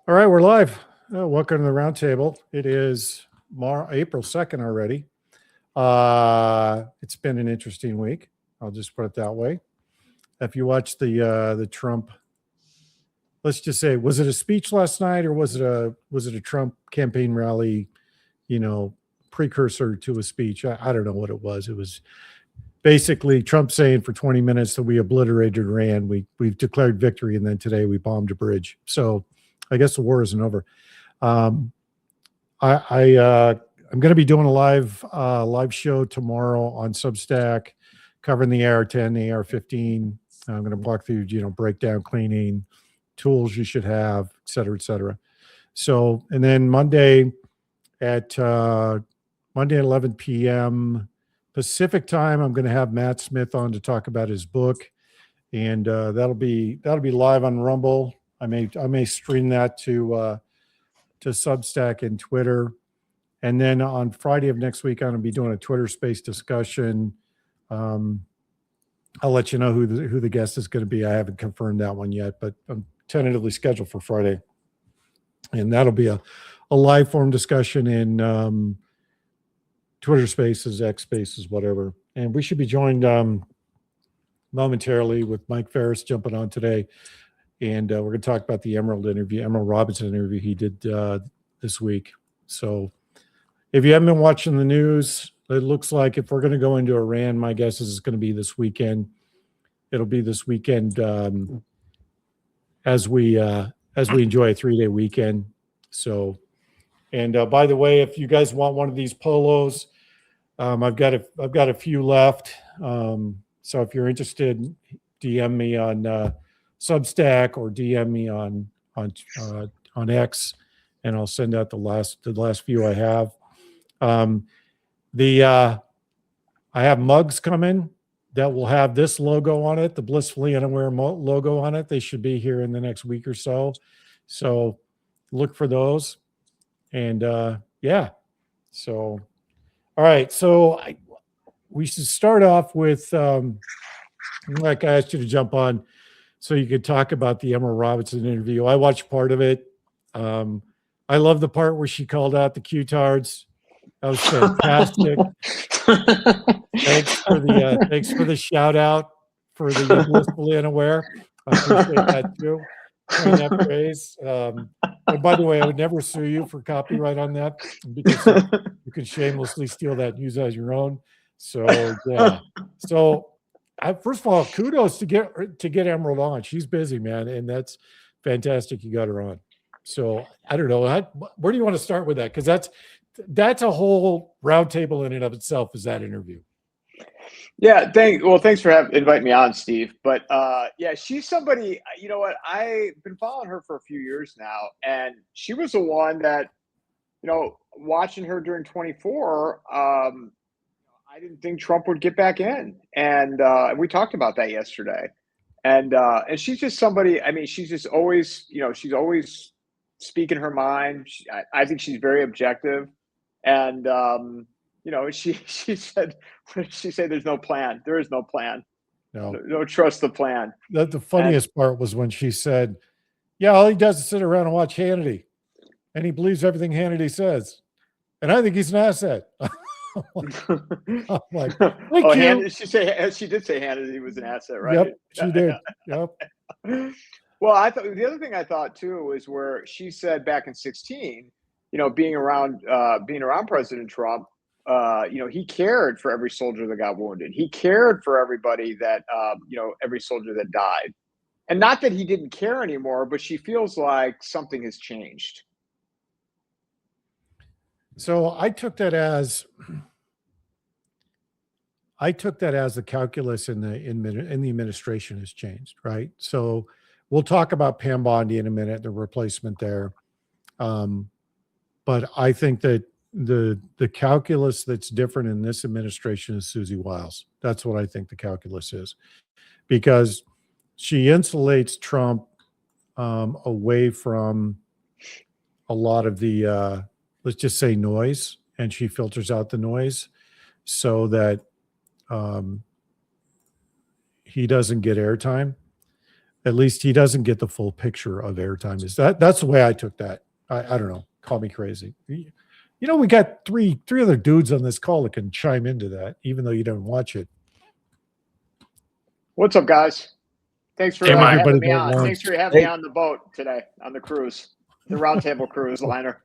All right, we're live. Welcome to the Roundtable. It is April 2nd already. It's been an interesting week. I'll just put it that way. If you watched the Trump, let's just say, was it a speech last night or was it a Trump campaign rally? You know, precursor to a speech. I don't know what it was. It was basically Trump saying for 20 minutes that we obliterated Iran. We've declared victory, and then today we bombed a bridge. So I guess the war isn't over. Um, I'm going to be doing a live show tomorrow on Substack, covering the AR-10, the AR-15. I'm going to walk through, breakdown, cleaning, tools you should have, et cetera, et cetera. So, and then Monday at 11 p.m. Pacific time, I'm going to have Matt Smith on to talk about his book, and that'll be live on Rumble. I may stream that to Substack and Twitter, and then on Friday of next week, I'm going to be doing a Twitter Space discussion. I'll let you know who the guest is going to be. I haven't confirmed that one yet, but I'm tentatively scheduled for Friday, and that'll be a live form discussion in Twitter Spaces, X Spaces, whatever. And we should be joined momentarily with Mike Ferris jumping on today. And we're going to talk about the Emerald Robinson interview he did this week. So if you haven't been watching the news, it looks like if we're going to go into Iran, my guess is it's going to be this weekend. It'll be this weekend as we enjoy a 3-day weekend. So, and by the way, if you guys want one of these polos, I've got a few left. So if you're interested, DM me on Substack or DM me on X, and I'll send out the last few I have. I have mugs coming that will have this logo on it, the Blissfully Unaware logo on it. They should be here in the next week or so. So look for those. And yeah, so all right. So we should start off with like I asked you to jump on so you could talk about the Emerald Robinson interview. I watched part of it. I love the part where she called out the Q-tards. That was fantastic. Thanks for the shout out for the Blissfully Unaware. I appreciate that too. That phrase. And by the way, I would never sue you for copyright on that because you can shamelessly steal that and use it as your own. So yeah. So first of all, kudos to get Emerald on. She's busy, man, and that's fantastic. You got her on. So I don't know. Where do you want to start with that? Because that's a whole roundtable in and of itself. Is that interview? Yeah, thanks for inviting me on, Steve. But yeah, she's somebody, you know what, I've been following her for a few years now, and she was the one that, watching her during 24, I didn't think Trump would get back in. And we talked about that yesterday. And she's just somebody, I mean, she's just always, she's always speaking her mind. I think she's very objective. And she said there's no plan. There is no plan. No trust the plan. The funniest part was when she said, yeah, all he does is sit around and watch Hannity, and he believes everything Hannity says. And I think he's an asset. I'm like, she did say Hannity was an asset, right? Yep, she did. Yep. Well, I thought the other thing I thought too was where she said back in 2016, being around President Trump, he cared for every soldier that got wounded. He cared for everybody that, every soldier that died. And not that he didn't care anymore, but she feels like something has changed. So I took that as the calculus in the administration has changed, right? So we'll talk about Pam Bondi in a minute, the replacement there. But I think that the calculus that's different in this administration is Susie Wiles. That's what I think the calculus is, because she insulates Trump away from a lot of the let's just say noise, and she filters out the noise so that he doesn't get airtime. at least he doesn't get the full picture of airtime. That's the way I took that. I don't know. Call me crazy. You know, we got three other dudes on this call that can chime into that, even though you don't watch it. What's up, guys? Thanks for having me on. Thanks for having me on the boat today, on the cruise, the Roundtable cruise liner.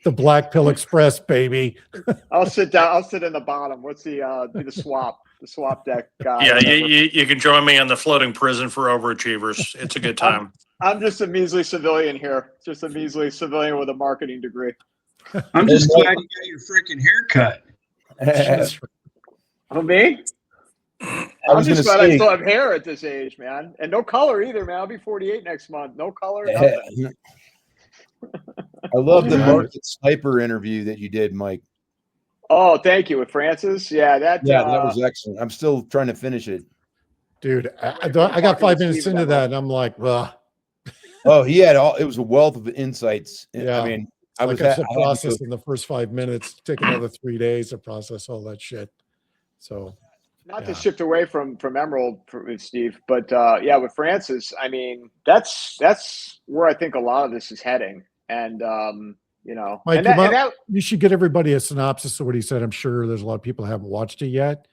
The Black Pill Express, baby. I'll sit down. I'll sit in the bottom. What's the swap deck guy? Yeah, you can join me on the floating prison for overachievers. It's a good time. I'm just a measly civilian here. Just a measly civilian with a marketing degree. I'm just glad you got your freaking haircut. Oh, me? I'm just glad I still have hair at this age, man. And no color either, man. I'll be 48 next month. No color, nothing. I love the market sniper interview that you did, Mike. Oh, thank you. With Francis. Yeah, that was excellent. I'm still trying to finish it. Dude, I got 5 minutes into that and I'm like, well. Oh, he had it was a wealth of insights. Yeah. I mean, I process in the first 5 minutes, take another 3 days to process all that shit. So not to shift away from Emerald with Steve, but with Francis, I mean, that's where I think a lot of this is heading. And Mike, you should get everybody a synopsis of what he said. I'm sure there's a lot of people who haven't watched it yet.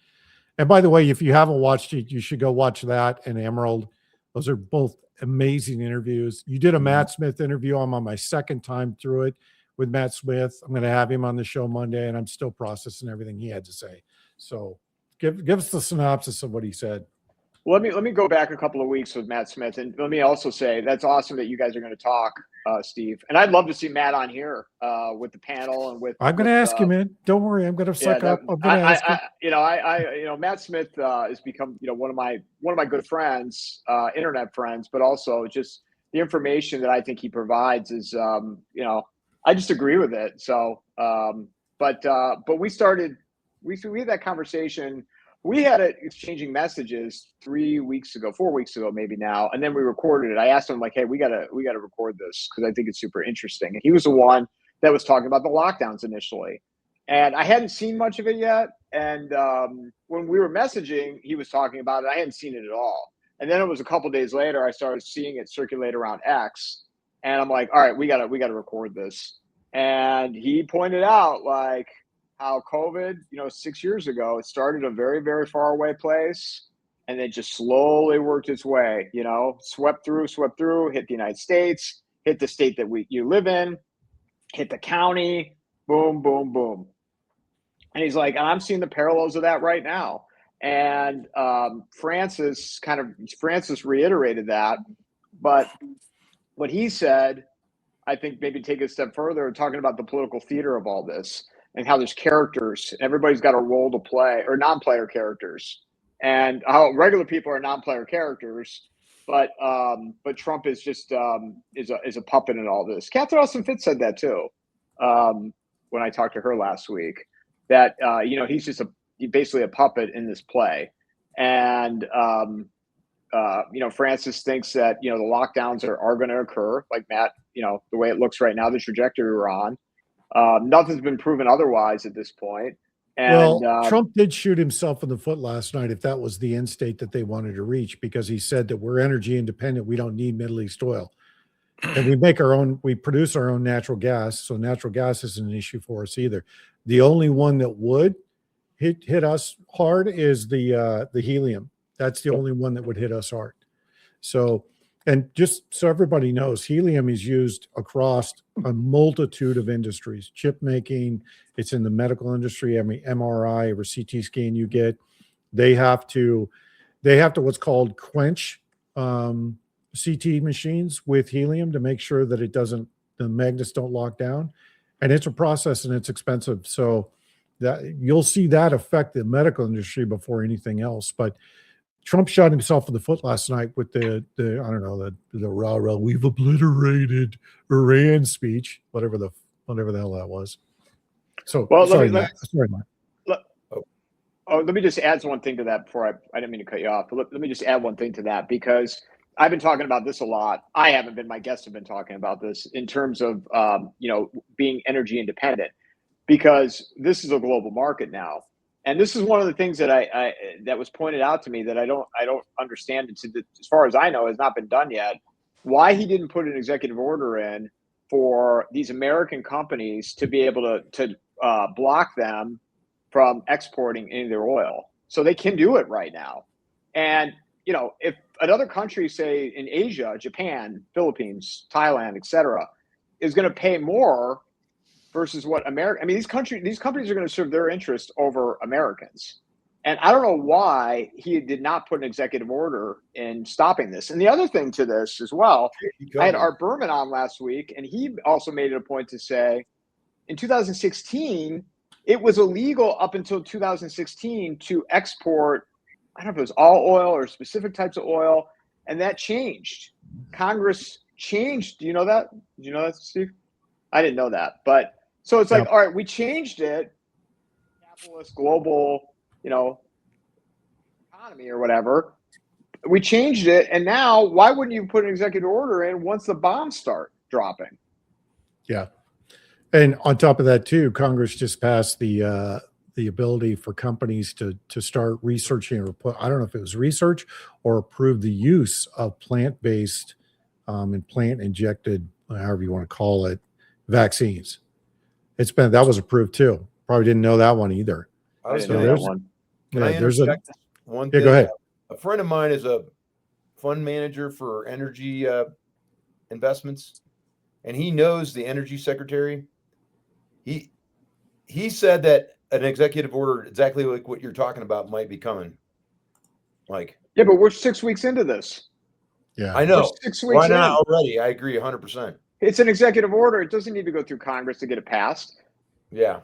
And by the way, if you haven't watched it, you should go watch that and Emerald. Those are both amazing interviews. You did a Matt Smith interview. I'm on my second time through it with Matt Smith. I'm going to have him on the show Monday, and I'm still processing everything he had to say. So give us the synopsis of what he said. Well, let me go back a couple of weeks with Matt Smith, and let me also say that's awesome that you guys are going to talk, Steve. And I'd love to see Matt on here with the panel and with. I'm going to ask him, man. Don't worry, I'm going to suck up. I'm going to ask him. Matt Smith has become one of my good friends, internet friends, but also just the information that I think he provides is I just agree with it. So, but we had that conversation. We had it exchanging messages 4 weeks ago, maybe now, and then we recorded it. I asked him, like, hey, we gotta record this because I think it's super interesting. And he was the one that was talking about the lockdowns initially, and I hadn't seen much of it yet. And when we were messaging, he was talking about it. I hadn't seen it at all. And then it was a couple days later, I started seeing it circulate around X, and I'm like, all right, we gotta record this. And he pointed out, like, how COVID, 6 years ago, it started a very, very far away place and then just slowly worked its way, swept through, hit the United States, hit the state that you live in, hit the county, boom, boom, boom. And he's like, and I'm seeing the parallels of that right now. And Francis reiterated that. But what he said, I think maybe take it a step further, talking about the political theater of all this. And how there's characters, everybody's got a role to play, or non-player characters, and how regular people are non-player characters, but Trump is just is a puppet in all this. Catherine Austin Fitz said that too when I talked to her last week. That he's just basically a puppet in this play, and Francis thinks that the lockdowns are going to occur, like Matt, the way it looks right now, the trajectory we're on. Nothing's been proven otherwise at this point. And, Trump did shoot himself in the foot last night if that was the end state that they wanted to reach, because he said that we're energy independent. We don't need Middle East oil. And we produce our own natural gas. So natural gas isn't an issue for us either. The only one that would hit us hard is the helium. That's the only one that would hit us hard. So, and just so everybody knows, helium is used across a multitude of industries, chip making. It's in the medical industry. Every MRI or CT scan you get, they have to what's called quench CT machines with helium to make sure that the magnets don't lock down. And it's a process and it's expensive. So that you'll see that affect the medical industry before anything else. But Trump shot himself in the foot last night with the rah-rah, we've obliterated Iran speech, whatever the hell that was. So, sorry, Matt. Let me just add one thing to that before I didn't mean to cut you off, but let me just add one thing to that, because I've been talking about this a lot. I haven't been, my guests have been talking about this in terms of, being energy independent, because this is a global market now. And this is one of the things that I that was pointed out to me that I don't understand. As far as I know, has not been done yet. Why he didn't put an executive order in for these American companies to be able to block them from exporting any of their oil, so they can do it right now. And if another country, say in Asia, Japan, Philippines, Thailand, etc., is going to pay more versus what America, I mean, these companies are going to serve their interest over Americans. And I don't know why he did not put an executive order in stopping this. And the other thing to this as well, I had Art Berman on last week, and he also made it a point to say in 2016, it was illegal up until 2016 to export, I don't know if it was all oil or specific types of oil, and that changed. Congress changed. Do you know that? Did you know that, Steve? I didn't know that. But so it's like, all right, we changed it, capitalist, global, economy or whatever. We changed it, and now why wouldn't you put an executive order in once the bombs start dropping? Yeah. And on top of that, too, Congress just passed the ability for companies to start researching or I don't know if it was research or approve the use of plant-based and plant-injected, however you want to call it, vaccines. That was approved too. Probably didn't know that one either. I didn't know that one. Can I interject one thing? Yeah, go ahead. A friend of mine is a fund manager for energy investments, and he knows the energy secretary. He said that an executive order exactly like what you're talking about might be coming. Like, yeah, but we're 6 weeks into this. Yeah, I know. We're 6 weeks Why not in. already? I agree 100%. It's an executive order. It doesn't need to go through Congress to get it passed. Yeah.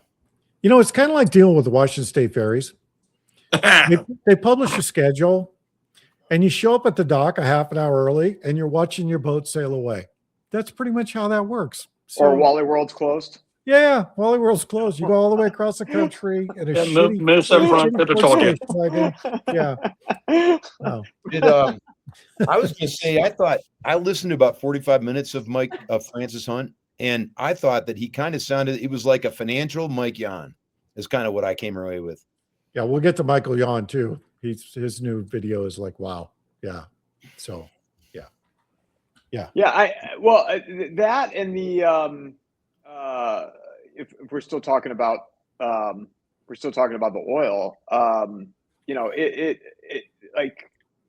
It's kind of like dealing with the Washington State Ferries. They publish a schedule, and you show up at the dock a half an hour early, and you're watching your boat sail away. That's pretty much how that works. So, or Wally World's closed. Yeah, Wally World's closed. You go all the way across the country in a shitty. Miss up front, could have told you. Yeah. No. I was going to say, I thought I listened to about 45 minutes of Francis Hunt, and I thought that he kind of sounded, it was like a financial Mike Yon is kind of what I came away with. Yeah, we'll get to Michael Yon too. His new video is like, wow. Yeah. So, yeah. That and the if we're still talking about the oil,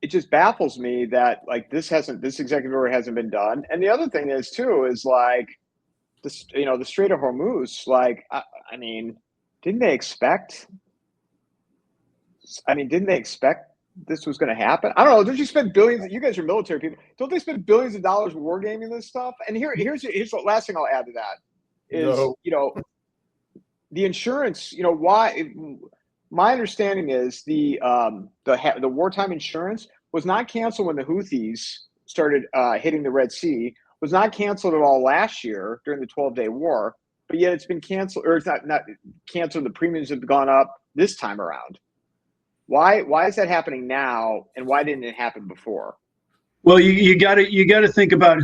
it just baffles me that this executive order hasn't been done. And the other thing is too is the Strait of Hormuz. I mean, didn't they expect this was going to happen? I don't know. Don't you spend billions? You guys are military people. Don't they spend billions of dollars wargaming this stuff? And here's the last thing I'll add to that is the insurance. Why? My understanding is the wartime insurance was not canceled when the Houthis started hitting the Red Sea. Was not canceled at all last year during the 12-day war, but yet it's been canceled, or it's not canceled. The premiums have gone up this time around. Why is that happening now, and why didn't it happen before? Well, you got to think about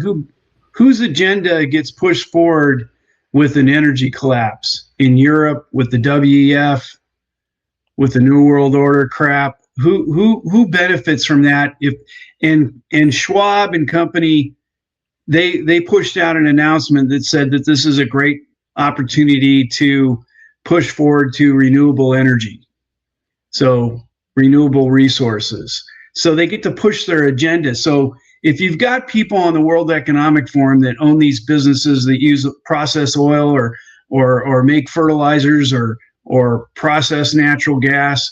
whose agenda gets pushed forward with an energy collapse in Europe, with the WEF, with the New World Order crap. Who benefits from that? And Schwab and company, they pushed out an announcement that said that this is a great opportunity to push forward to renewable energy. So renewable resources. So they get to push their agenda. So if you've got people on the World Economic Forum that own these businesses that use process oil or make fertilizers or process natural gas,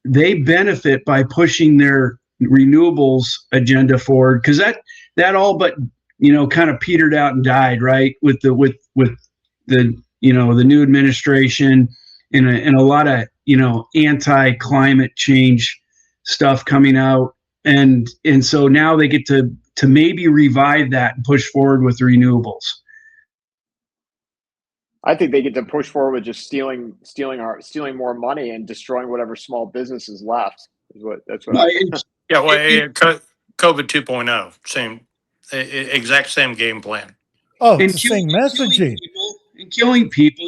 they benefit by pushing their renewables agenda forward, because that all but kind of petered out and died, right, with the new administration and a lot of anti-climate change stuff coming out, and so now they get to maybe revive that and push forward with renewables. I think they get to push forward with just stealing more money and destroying whatever small business is left. That's what. Yeah, well, COVID 2.0, same, exact same game plan. Oh, it's the same messaging. Killing people.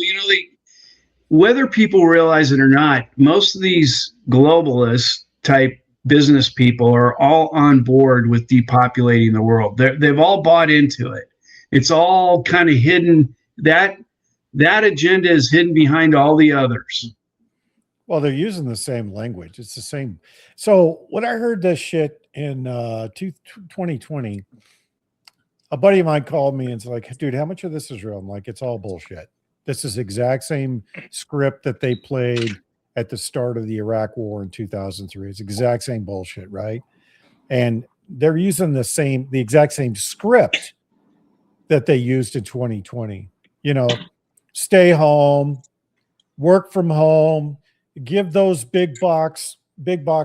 whether people realize it or not, most of these globalist type business people are all on board with depopulating the world. They've all bought into it. It's all kind of hidden. That agenda is hidden behind all the others. Well, they're using the same language. It's the same. So when I heard this shit in 2020, a buddy of mine called me and it's like, dude, how much of this is real? I'm like, it's all bullshit. This is the exact same script that they played at the start of the Iraq War in 2003. It's exact same bullshit, right? And they're using the exact same script that they used in 2020. You know, stay home, work from home, give those big box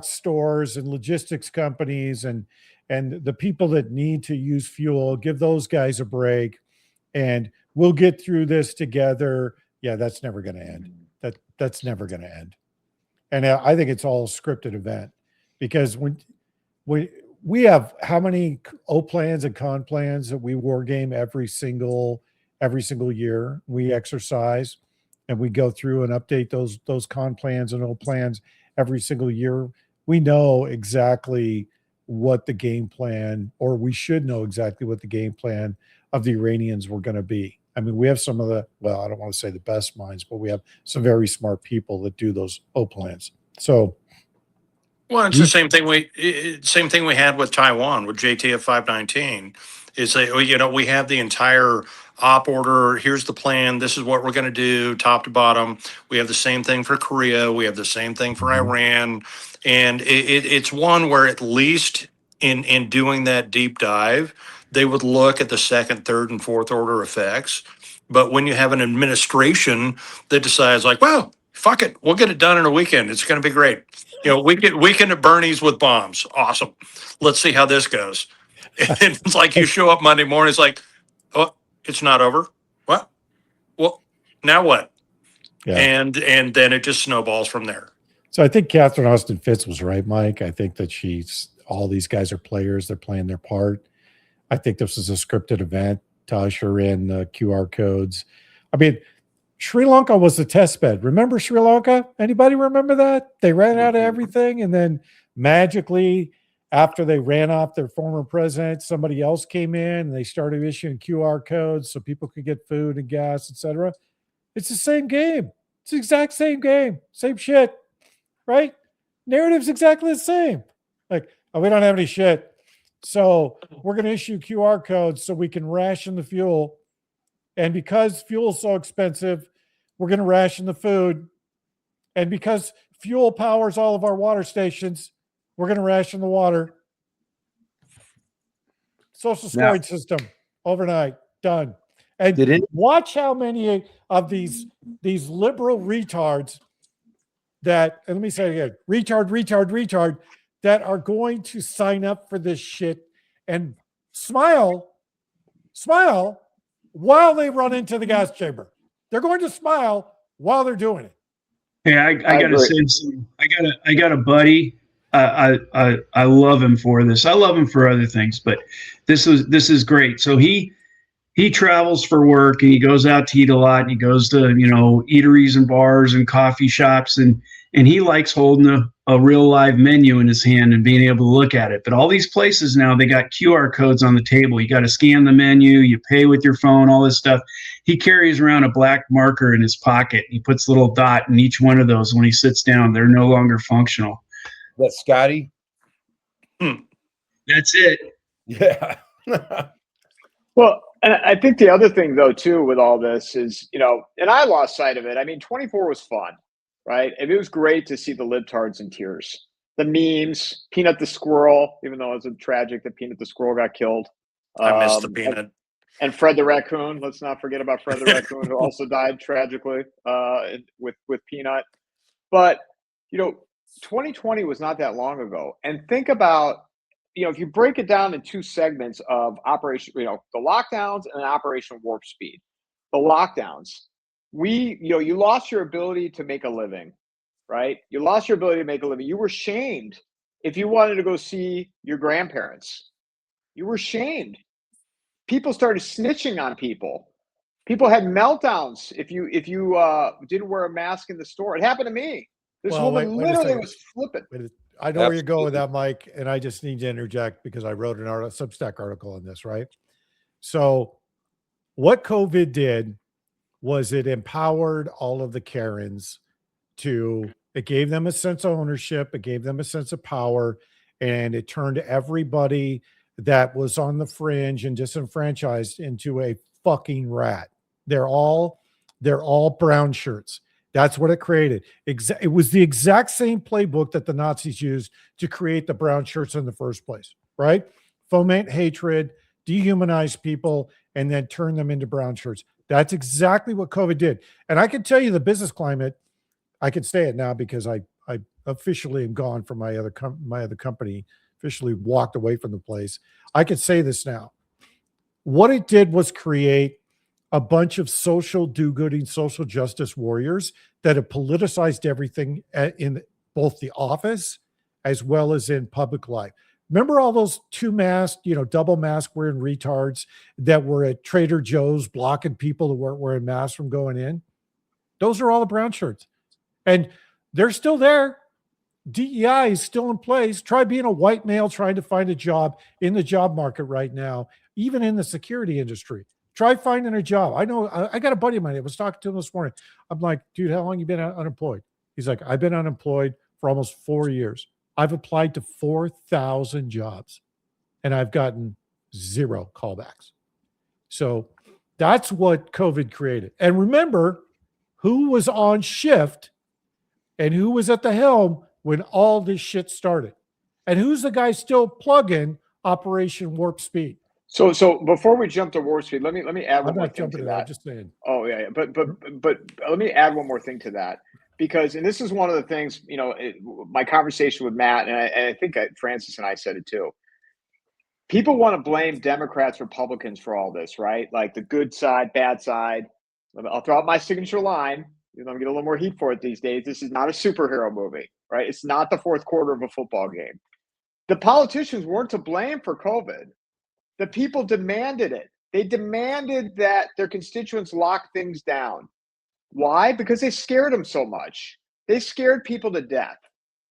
stores and logistics companies and the people that need to use fuel, give those guys a break, and we'll get through this together. Yeah, that's never going to end. That's never going to end. And I think it's all a scripted event, because when we have how many O plans and con plans that we war game every single year. We exercise and we go through and update those con plans and O plans every single year. We know exactly what the game plan, or we should know exactly what the game plan of the Iranians were going to be. I mean, we have some of the, well, I don't want to say the best minds, but we have some very smart people that do those O plans. So, Well, it's the same thing we had with Taiwan with JTF 519. Is that, you know, we have the entire op order. Here's the plan. This is what we're going to do, top to bottom. We have the same thing for Korea. We have the same thing for Iran, and it's one where at least in doing that deep dive, they would look at the second, third, and fourth order effects. But when you have an administration that decides, like, well, fuck it, we'll get it done in a weekend. It's going to be great. You know, weekend at Bernie's with bombs. Awesome. Let's see how this goes. And it's like you show up Monday morning. It's like, oh, it's not over. What? Well, now what? yeah. And then it just snowballs from there. So I think Catherine Austin Fitts was right, Mike. I think that all these guys are players. They're playing their part. I think this is a scripted event to usher in QR codes. I mean, Sri Lanka was the test bed. Remember Sri Lanka? Anybody remember that? They ran out of everything, and then magically, after they ran off their former president, somebody else came in and they started issuing QR codes so people could get food and gas, etc. It's the same game. It's the exact same game. Same shit, right? Narrative's exactly the same. Like, oh, we don't have any shit, so we're going to issue QR codes so we can ration the fuel. And because fuel is so expensive, we're going to ration the food. And because fuel powers all of our water stations, we're going to ration the water. Social scoring system overnight, done. And watch how many of these liberal retards that, and let me say it again, retard, that are going to sign up for this shit and smile while they run into the gas chamber. They're going to smile while they're doing it. Hey, I gotta say something. I got a buddy. I love him for this. I love him for other things, but this is great. So he travels for work and he goes out to eat a lot, and he goes to, eateries and bars and coffee shops, and he likes holding a real live menu in his hand and being able to look at it. But all these places now, they got QR codes on the table. You got to scan the menu, you pay with your phone, all this stuff. He carries around a black marker in his pocket. He puts a little dot in each one of those. When he sits down, they're no longer functional. That's Scotty. That's it. Yeah. Well, and I think the other thing, though, too, with all this is, and I lost sight of it. I mean, 24 was fun, right? And it was great to see the libtards in tears. The memes, Peanut the squirrel, even though it was tragic that Peanut the squirrel got killed. I missed the Peanut. And Fred the raccoon. Let's not forget about Fred the raccoon, who also died tragically with Peanut. But, 2020 was not that long ago. And think about, if you break it down in two segments of operation, the lockdowns and Operation Warp Speed. The lockdowns, you lost your ability to make a living, right? You lost your ability to make a living. You were shamed if you wanted to go see your grandparents. You were shamed. People started snitching on people People had meltdowns if you didn't wear a mask in the store. It happened to me. This Well, woman wait a literally second. was flipping. I know where you're going with that, Mike, and I just need to interject because I wrote an Substack article on this, right? So what COVID did was it empowered all of the Karens it gave them a sense of ownership, it gave them a sense of power, and it turned everybody that was on the fringe and disenfranchised into a fucking rat. They're all brown shirts. That's what it created. It was the exact same playbook that the Nazis used to create the brown shirts in the first place, right? Foment hatred, dehumanize people, and then turn them into brown shirts. That's exactly what COVID did. And I can tell you the business climate, I can say it now because I officially am gone from my other company, officially walked away from the place. I can say this now. What it did was create a bunch of social do-gooding, social justice warriors that have politicized everything in both the office as well as in public life. Remember all those two-masked, double mask wearing retards that were at Trader Joe's blocking people that weren't wearing masks from going in? Those are all the brown shirts. And they're still there. DEI is still in place. Try being a white male trying to find a job in the job market right now, even in the security industry. Try finding a job. I know I got a buddy of mine. I was talking to him this morning. I'm like, dude, how long you been unemployed? He's like, I've been unemployed for almost 4 years. I've applied to 4,000 jobs and I've gotten 0 callbacks. So that's what COVID created. And remember who was on shift and who was at the helm when all this shit started. And who's the guy still plugging Operation Warp Speed? So before we jump to Warp Speed, let me add one more thing to that. I'm just saying. Oh yeah. But let me add one more thing to that, because, and this is one of the things, my conversation with Matt, and I think Francis and I said it too. People want to blame Democrats, Republicans for all this, right? Like the good side, bad side. I'll throw out my signature line. I'm getting a little more heat for it these days. This is not a superhero movie, right? It's not the fourth quarter of a football game. The politicians weren't to blame for COVID. The people demanded it. They demanded that their constituents lock things down. Why? Because they scared them so much. They scared people to death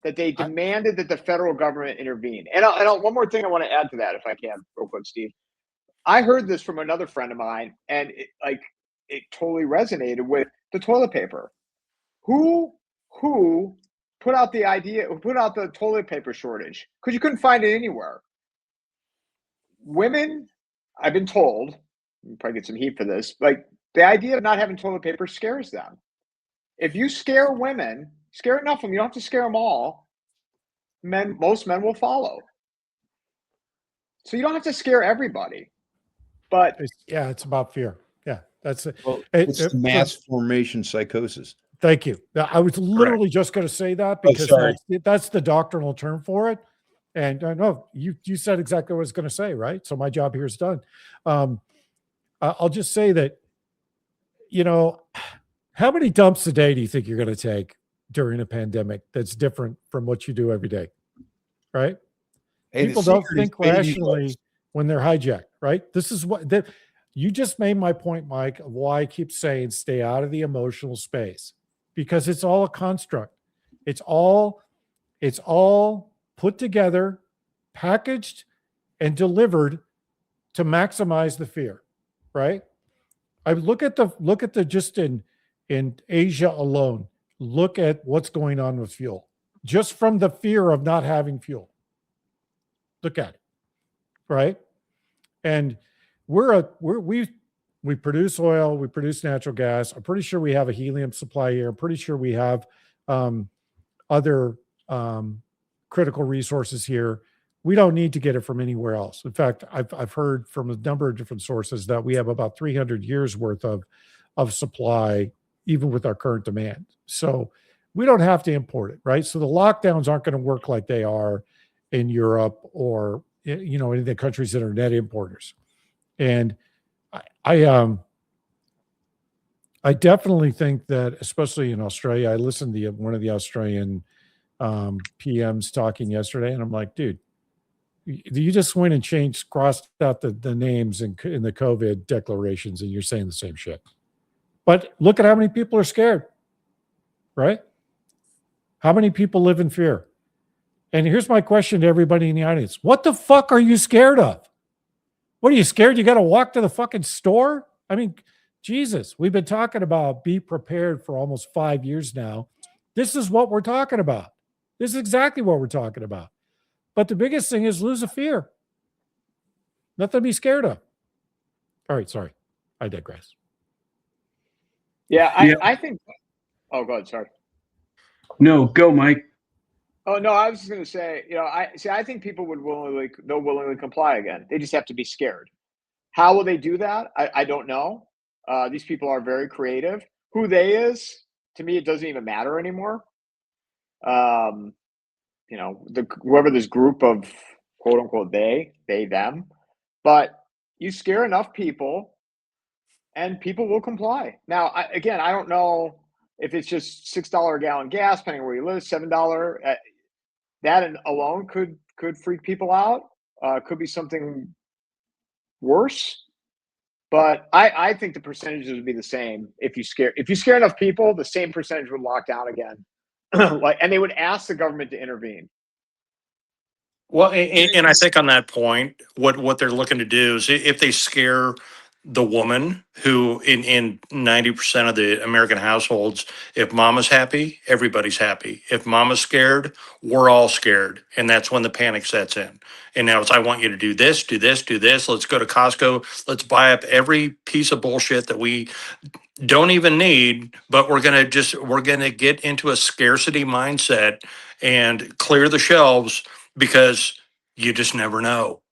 that they demanded that the federal government intervene. And one more thing I want to add to that, if I can, real quick, Steve. I heard this from another friend of mine, and it totally resonated with the toilet paper. Who put out the idea, who put out the toilet paper shortage? Because you couldn't find it anywhere. Women, I've been told, you probably get some heat for this, like the idea of not having toilet paper scares them. If you scare women, scare enough of them, you don't have to scare them all, most men will follow. So you don't have to scare everybody. But it's about fear. Yeah, that's it. Well, it's the mass formation psychosis. Thank you. I was literally just going to say that because that's the doctrinal term for it. And I know you said exactly what I was going to say, right? So my job here is done. I'll just say that, how many dumps a day do you think you're going to take during a pandemic that's different from what you do every day, right? Hey, people don't think rationally when they're hijacked, right? This is what you just made my point, Mike, of why I keep saying stay out of the emotional space, because it's all a construct. It's all put together, packaged, and delivered to maximize the fear, right? I look at the just in Asia alone, look at what's going on with fuel, just from the fear of not having fuel. Look at it, right? And we produce oil, we produce natural gas. I'm pretty sure we have a helium supply here. I'm pretty sure we have other critical resources here. We don't need to get it from anywhere else. In fact, I've heard from a number of different sources that we have about 300 years worth of supply, even with our current demand. So we don't have to import it, right? So the lockdowns aren't going to work like they are in Europe or in the countries that are net importers. And I definitely think that, especially in Australia, I listened to one of the Australian PMs talking yesterday, and I'm like, dude, You just went and crossed out the names in the COVID declarations, and you're saying the same shit. But look at how many people are scared, right? How many people live in fear? And here's my question to everybody in the audience. What the fuck are you scared of? What are you scared? You got to walk to the fucking store? I mean, Jesus, we've been talking about be prepared for almost 5 years now. This is what we're talking about. This is exactly what we're talking about. But the biggest thing is lose a fear. Nothing to be scared of. All right, sorry. I digress. Yeah, Yeah. I think. Oh, go ahead. Sorry. No, go, Mike. Oh no, I was just going to say, I think people they'll willingly comply again. They just have to be scared. How will they do that? I don't know. These people are very creative. Who they is, to me, it doesn't even matter anymore. Whoever this group of quote unquote they, them, but you scare enough people, and people will comply. Now, I don't know if it's just $6 a gallon gas, depending where you live, $7. That alone could freak people out. Could be something worse. But I think the percentages would be the same if you scare enough people, the same percentage would lock down again. And they would ask the government to intervene. Well, and I think on that point, what they're looking to do is if they scare the woman who in 90% of the American households, if mama's happy, everybody's happy. If mama's scared, we're all scared. And that's when the panic sets in. And now it's, I want you to do this, do this, do this. Let's go to Costco. Let's buy up every piece of bullshit that we don't even need, but we're going to get into a scarcity mindset and clear the shelves because you just never know.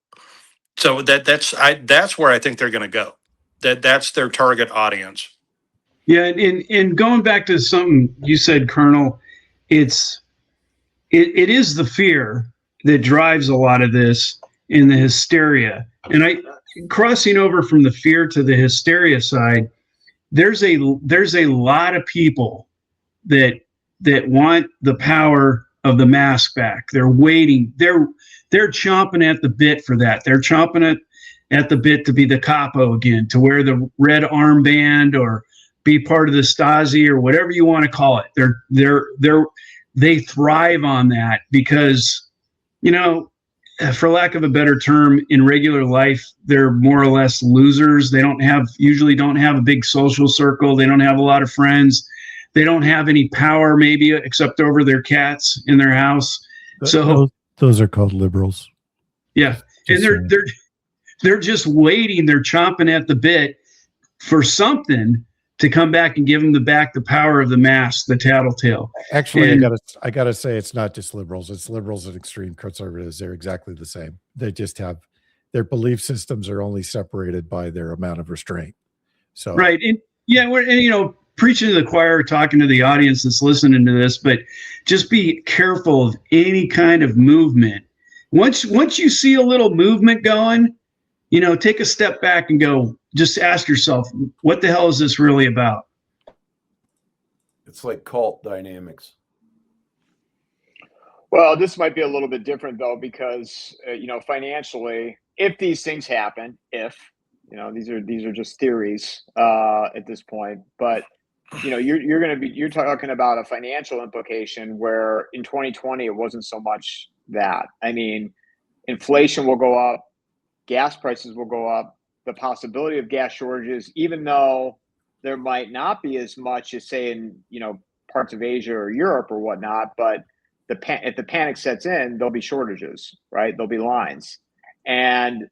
So that's where I think they're going to go. That's their target audience. Yeah, and going back to something you said, Colonel, it is the fear that drives a lot of this in the hysteria. And crossing over from the fear to the hysteria side, there's a lot of people that want the power of the mask back. They're waiting. They're chomping at the bit for that. They're chomping at the bit to be the capo again, to wear the red armband or be part of the Stasi or whatever you want to call it. They thrive on that because, for lack of a better term, in regular life, they're more or less losers. They usually don't have a big social circle. They don't have a lot of friends. They don't have any power, maybe, except over their cats in their house. So those are called liberals. Yeah, and they're just waiting. They're chomping at the bit for something to come back and give them the power of the mask, the tattletale. Actually, I gotta say, it's not just liberals. It's liberals and extreme conservatives. They're exactly the same. They just have their belief systems are only separated by their amount of restraint. So right, we're preaching to the choir, talking to the audience that's listening to this, but just be careful of any kind of movement. Once you see a little movement going, take a step back and just ask yourself, what the hell is this really about? It's like cult dynamics. Well, this might be a little bit different though, because financially, if these things happen, these are just theories at this point, but you're talking about a financial implication where in 2020 it wasn't so much that. I mean, inflation will go up, gas prices will go up, the possibility of gas shortages, even though there might not be as much as say in parts of Asia or Europe or whatnot, but if the panic sets in, there'll be shortages, right? There'll be lines, and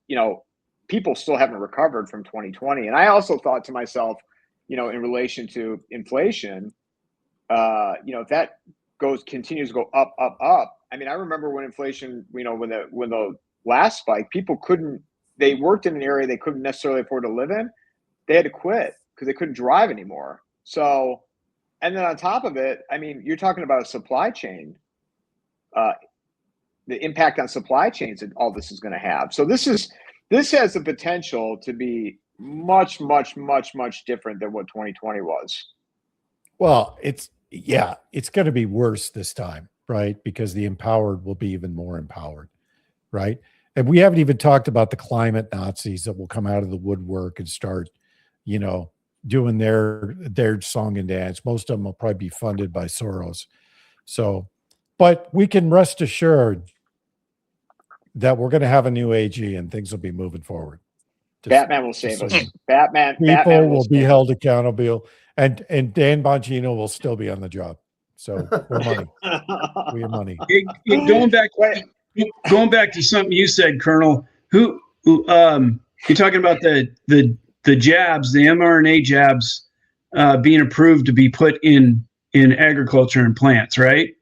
people still haven't recovered from 2020. And I also thought to myself, in relation to inflation, if that continues to go up. I mean, I remember when inflation, when the last spike, they worked in an area they couldn't necessarily afford to live in. They had to quit because they couldn't drive anymore. So, and then on top of it, I mean, you're talking about a supply chain, the impact on supply chains that all this is going to have. So this has the potential to be much, much, much, much different than what 2020 was. Well, it's going to be worse this time, right? Because the empowered will be even more empowered, right? And we haven't even talked about the climate Nazis that will come out of the woodwork and start, doing their song and dance. Most of them will probably be funded by Soros. So, but we can rest assured that we're going to have a new AG and things will be moving forward. Batman will save us. People Batman will be held accountable, and Dan Bongino will still be on the job. So we're money. We have money. Going back to something you said, Colonel. You're talking about the jabs, the mRNA jabs, being approved to be put in agriculture and plants, right?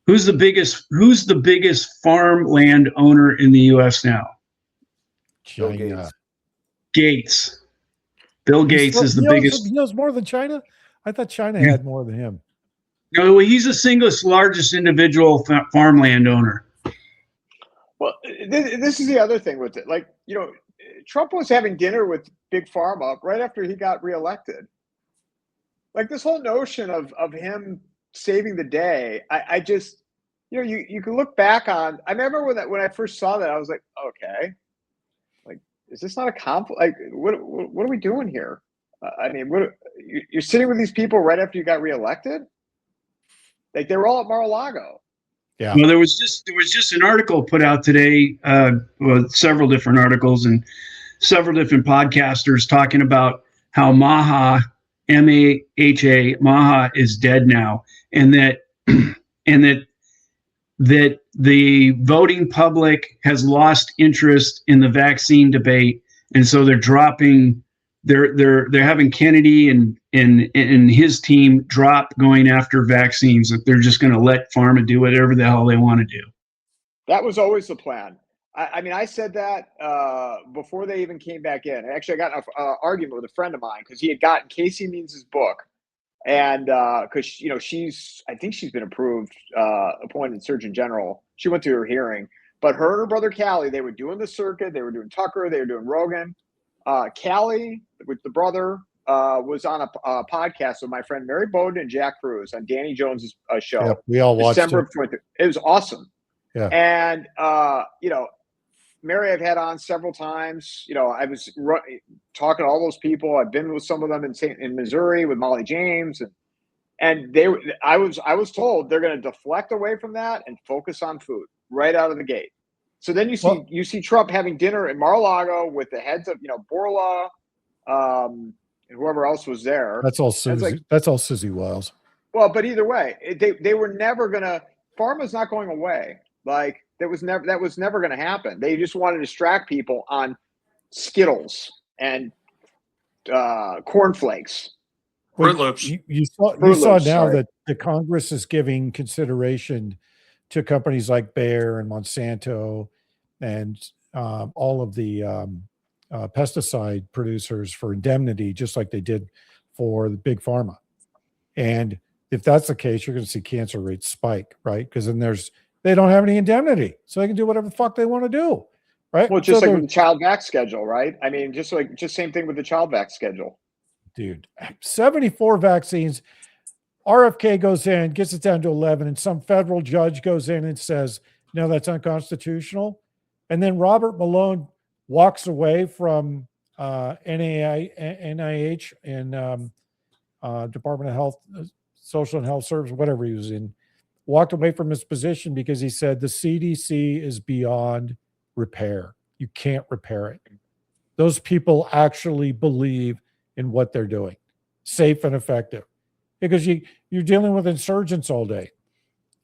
Who's the biggest farmland owner in the U.S. now? China. Gates. Bill Gates is the biggest. He knows more than China? I thought China had more than him. No, he's the single largest individual farmland owner. Well, this is the other thing with it. Like, Trump was having dinner with Big Pharma right after he got reelected. Like, this whole notion of him saving the day, I just, you can look back on. I remember when I first saw that, I was like, okay, like, is this not a conflict? Like, what are we doing here? I mean, you're sitting with these people right after you got reelected? Like, they were all at Mar-a-Lago. Yeah. Well, there was just an article put out today, several different articles and several different podcasters talking about how Maha, M-A-H-A, Maha is dead now, and that the voting public has lost interest in the vaccine debate, and so they're dropping. They're having Kennedy and his team drop going after vaccines. That they're just going to let pharma do whatever the hell they want to do. That was always the plan. I mean, I said that before they even came back in. Actually, I got an argument with a friend of mine because he had gotten Casey Means' book, and because I think she's been approved, appointed Surgeon General. She went to her hearing, but her and her brother Callie, they were doing the circuit. They were doing Tucker. They were doing Rogan. Callie, with the brother, was on a podcast with my friend Mary Bowden and Jack Cruz on Danny Jones's show. Yep, we all watched December it. of 23. It was awesome. Yeah. And Mary, I've had on several times. I was talking to all those people. I've been with some of them in Missouri with Molly James, and I was told they're going to deflect away from that and focus on food right out of the gate. So then you see Trump having dinner in Mar-a-Lago with the heads of Borla, and whoever else was there. That's all Susie. That's all Susie Wiles. Well, but either way, they were never gonna. Pharma's not going away. Like that was never going to happen. They just wanted to distract people on Skittles and cornflakes. Fruit Loops. You saw now that the Congress is giving consideration to companies like Bayer and Monsanto and all of the pesticide producers for indemnity, just like they did for the big pharma. And if that's the case, you're going to see cancer rates spike, right? Because then they don't have any indemnity, so they can do whatever the fuck they want to do, right? Well, just like with the child vac schedule, right? I mean, just same thing with the child vac schedule. Dude, 74 vaccines. RFK goes in, gets it down to 11, and some federal judge goes in and says, no, that's unconstitutional. And then Robert Malone walks away from NIH and Department of Health, Social and Health Service, whatever he was in, walked away from his position because he said the CDC is beyond repair. You can't repair it. Those people actually believe in what they're doing, safe and effective, because you're dealing with insurgents all day.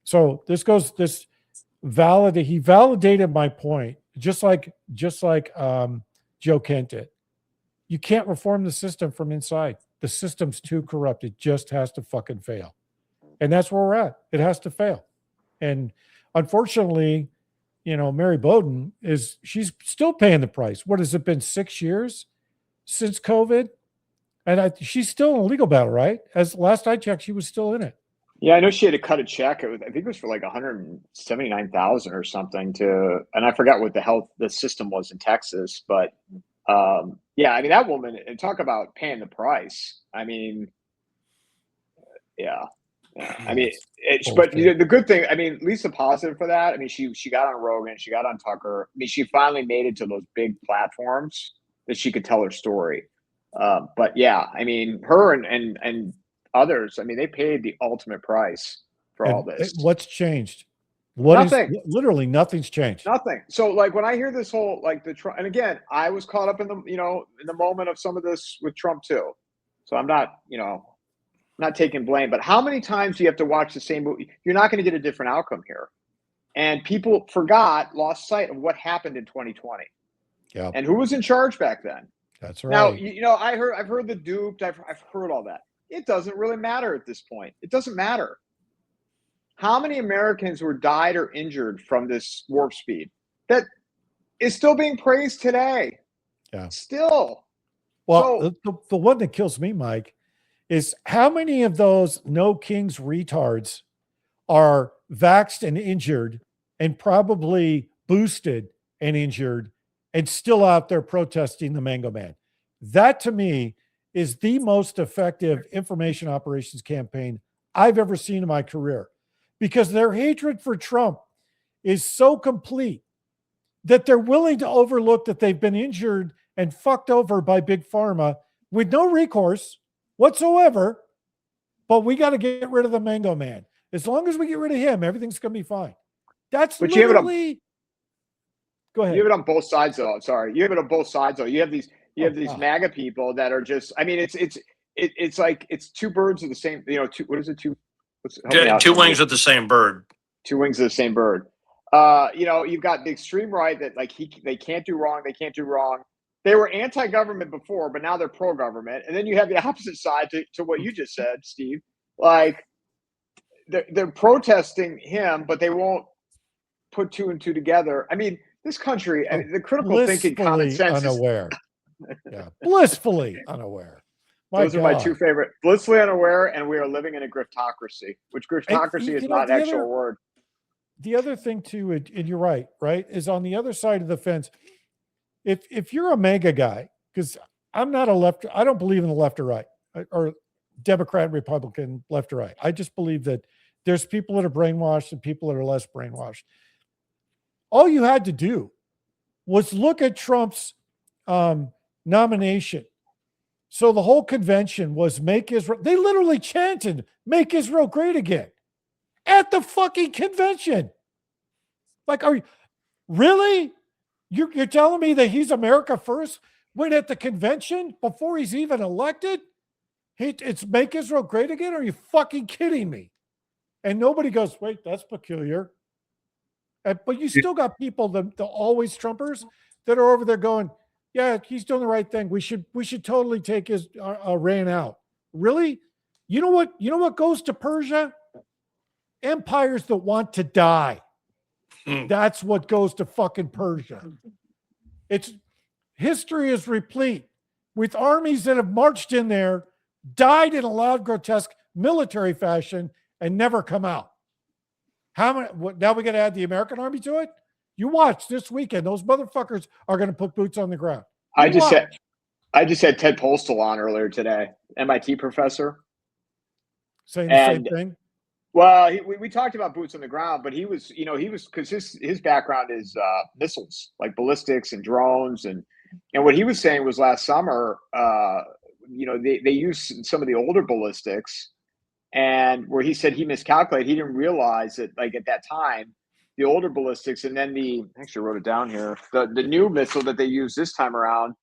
So he validated my point, just like Joe Kent did. You can't reform the system from inside. The system's too corrupt. It just has to fucking fail. And that's where we're at. It has to fail. And unfortunately, Mary Bowden she's still paying the price. What has it been, 6 years since COVID? And she's still in a legal battle, right? As last I checked, she was still in it. Yeah, I know she had to cut a check. I think it was for like $179,000 or something and I forgot what the system was in Texas, but yeah, I mean, that woman, and talk about paying the price. I mean, yeah, I mean, That's but bullshit. the good thing, I mean, at least the positive for that. I mean, she got on Rogan, she got on Tucker. I mean, she finally made it to those big platforms that she could tell her story. But yeah, I mean, her and others. I mean, they paid the ultimate price for all this. What's changed? Nothing. Literally nothing's changed. Nothing. So like when I hear this whole like the Trump, and again, I was caught up in the in the moment of some of this with Trump too. So I'm not not taking blame, but how many times do you have to watch the same movie? You're not going to get a different outcome here. And people lost sight of what happened in 2020. Yeah. And who was in charge back then? That's right. Now, I've heard the duped, I've heard all that. It doesn't really matter at this point. It doesn't matter. How many Americans were died or injured from this warp speed that is still being praised today? Yeah. Still. Well, the one that kills me, Mike, is how many of those no kings retards are vaxxed and injured and probably boosted and injured and still out there protesting the Mango Man. That to me is the most effective information operations campaign I've ever seen in my career, because their hatred for Trump is so complete that they're willing to overlook that they've been injured and fucked over by Big Pharma with no recourse whatsoever. But we got to get rid of the Mango Man. As long as we get rid of him, everything's going to be fine. That's but literally. Go ahead. You have it on both sides, though. Sorry, you have it on both sides, though. You have these MAGA people that are just. I mean, it's like it's two birds of the same. What is it? Two wings of the same bird. Two wings of the same bird. You've got the extreme right that like they can't do wrong. They can't do wrong. They were anti-government before, but now they're pro-government. And then you have the opposite side to what you just said, Steve. Like they're protesting him, but they won't put two and two together. I mean, this country, the critical thinking, common sense unaware. Yeah, blissfully unaware. Those are my two favorite. Blissfully unaware, and we are living in a griftocracy, which griftocracy is not an actual word. The other thing too, and you're right, is on the other side of the fence. If you're a mega guy, because I'm not a left, I don't believe in the left or right, or Democrat, Republican, left or right. I just believe that there's people that are brainwashed and people that are less brainwashed. All you had to do was look at Trump's nomination. So the whole convention was make Israel. They literally chanted, "Make Israel great again," at the fucking convention. Like, are you really? You're telling me that he's America first when at the convention before he's even elected, it's make Israel great again? Are you fucking kidding me? And nobody goes, wait, that's peculiar. But you still got people, the always Trumpers, that are over there going, yeah, he's doing the right thing. We should totally take his Iran out. Really? You know what goes to Persia? Empires that want to die. That's what goes to fucking Persia. History is replete with armies that have marched in there, died in a loud, grotesque military fashion, and never come out. How many? Now we got to add the American army to it? You watch this weekend; those motherfuckers are going to put boots on the ground. I just had Ted Postal on earlier today, MIT professor, saying the same thing. Well, we talked about boots on the ground, but he was because his background is missiles, like ballistics and drones, and what he was saying was last summer, they used some of the older ballistics, and where he said he miscalculated, he didn't realize that like at that time, the older ballistics, and then I actually wrote it down here, the new missile that they use this time around,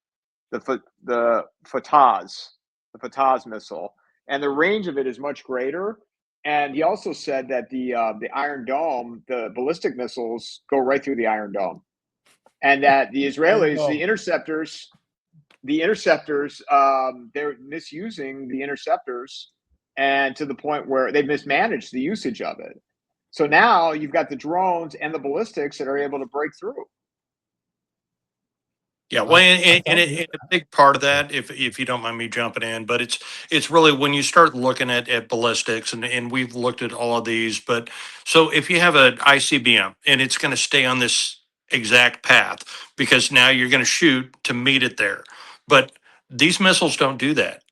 the Fatah's missile, and the range of it is much greater. And he also said that the Iron Dome, the ballistic missiles go right through the Iron Dome, and that the Israelis, the interceptors, they're misusing the interceptors, and to the point where they've mismanaged the usage of it. So now you've got the drones and the ballistics that are able to break through. Yeah, well, and a big part of that, if you don't mind me jumping in, but it's really when you start looking at ballistics, and we've looked at all of these, but so if you have an ICBM and it's going to stay on this exact path because now you're going to shoot to meet it there, but these missiles don't do that.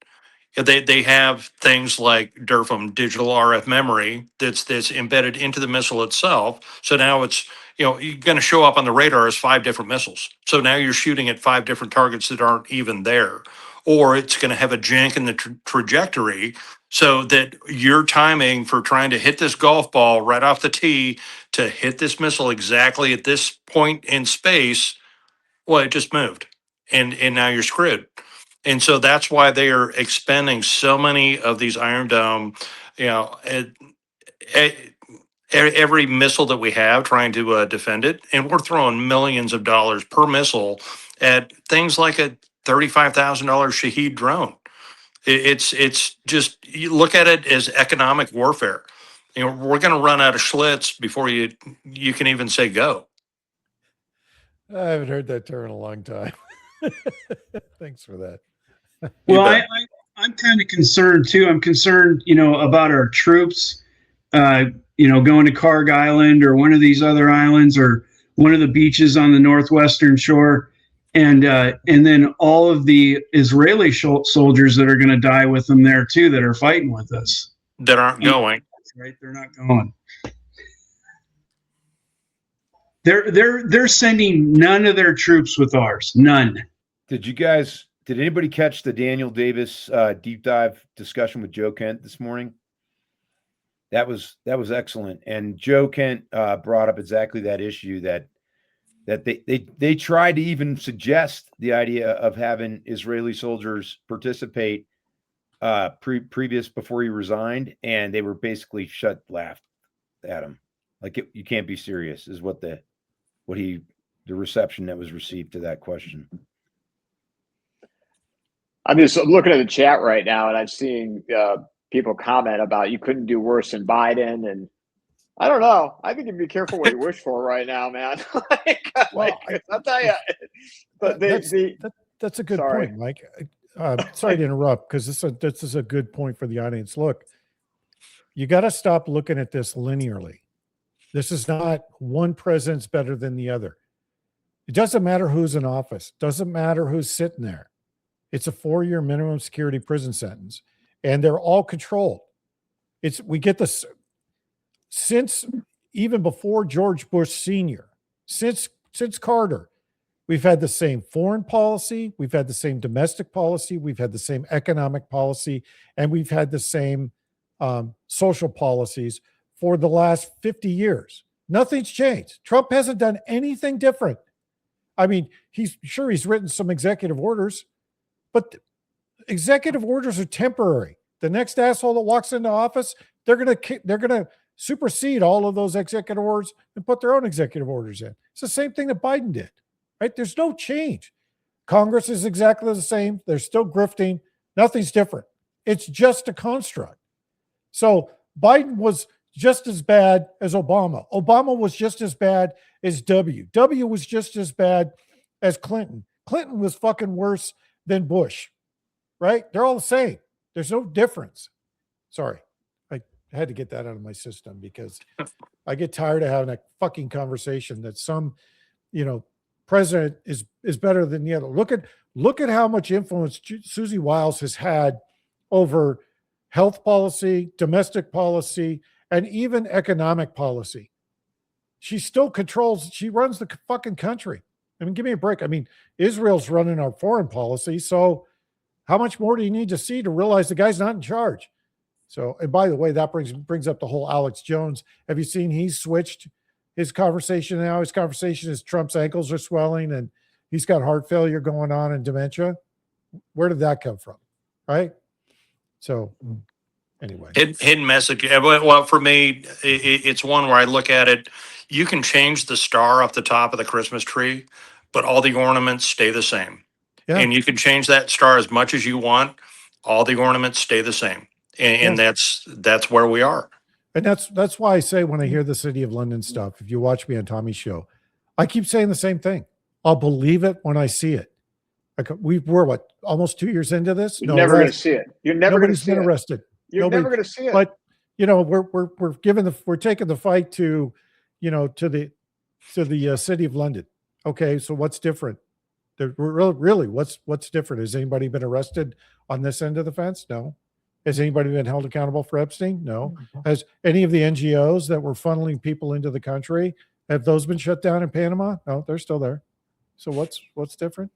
They have things like DRFM, digital RF memory, that's embedded into the missile itself. So now it's, you're going to show up on the radar as 5 different missiles. So now you're shooting at 5 different targets that aren't even there. Or it's going to have a jank in the trajectory so that your timing for trying to hit this golf ball right off the tee to hit this missile exactly at this point in space, well, it just moved. And now you're screwed. And so that's why they are expending so many of these Iron Dome, you know, every missile that we have trying to defend it. And we're throwing millions of dollars per missile at things like a $35,000 Shahed drone. It's just, you look at it as economic warfare. We're going to run out of Schlitz before you can even say go. I haven't heard that term in a long time. Thanks for that. Well, I'm kind of concerned too. I'm concerned, about our troops, going to Karg Island or one of these other islands or one of the beaches on the northwestern shore, and then all of the Israeli soldiers that are going to die with them there too, that are fighting with us. That aren't going. Right, they're not going. They're sending none of their troops with ours. None. Did anybody catch the Daniel Davis deep dive discussion with Joe Kent this morning? That was excellent. And Joe Kent brought up exactly that issue that they tried to even suggest the idea of having Israeli soldiers participate before he resigned, and they were basically laughed at him. Like, you can't be serious is the reception that was received to that question. I'm just looking at the chat right now, and I'm seeing people comment about you couldn't do worse than Biden, and I don't know. I think you'd be careful what you wish for right now, man. I'll tell you. But that's a good point, Mike. Sorry to interrupt, because this is a good point for the audience. Look, you got to stop looking at this linearly. This is not one president's better than the other. It doesn't matter who's in office. Doesn't matter who's sitting there. It's a 4-year minimum security prison sentence, and they're all controlled. We get this since even before George Bush Sr., since Carter, we've had the same foreign policy, we've had the same domestic policy, we've had the same economic policy, and we've had the same social policies for the last 50 years. Nothing's changed. Trump hasn't done anything different. I mean, he's written some executive orders, but executive orders are temporary. The next asshole that walks into office, they're gonna supersede all of those executive orders and put their own executive orders in. It's the same thing that Biden did, right? There's no change. Congress is exactly the same. They're still grifting. Nothing's different. It's just a construct. So Biden was just as bad as Obama. Obama was just as bad as W. W was just as bad as Clinton. Clinton was fucking worse than Bush, right? They're all the same. There's no difference. Sorry. I had to get that out of my system because I get tired of having a fucking conversation that some, president is better than the other. Look at how much influence Susie Wiles has had over health policy, domestic policy, and even economic policy. She still she runs the fucking country. I mean, give me a break. I mean, Israel's running our foreign policy. So how much more do you need to see to realize the guy's not in charge? So, and by the way, that brings up the whole Alex Jones. Have you seen he's switched his conversation now? His conversation is Trump's ankles are swelling and he's got heart failure going on and dementia. Where did that come from? Right? So anyway. Hidden message. Well, for me, it's one where I look at it. You can change the star up the top of the Christmas tree, but all the ornaments stay the same. Yeah. And you can change that star as much as you want. All the ornaments stay the same. And that's where we are. And that's why I say when I hear the City of London stuff, if you watch me on Tommy's show, I keep saying the same thing. I'll believe it when I see it. Like we're almost 2 years into this? You're never going to see it. You're never going to see it. Nobody's been arrested. You're never going to see it. But we're taking the fight to the City of London. Okay, so what's different? Really, what's different? Has anybody been arrested on this end of the fence? No. Has anybody been held accountable for Epstein? No. Has any of the NGOs that were funneling people into the country, have those been shut down in Panama? No, they're still there. So what's different?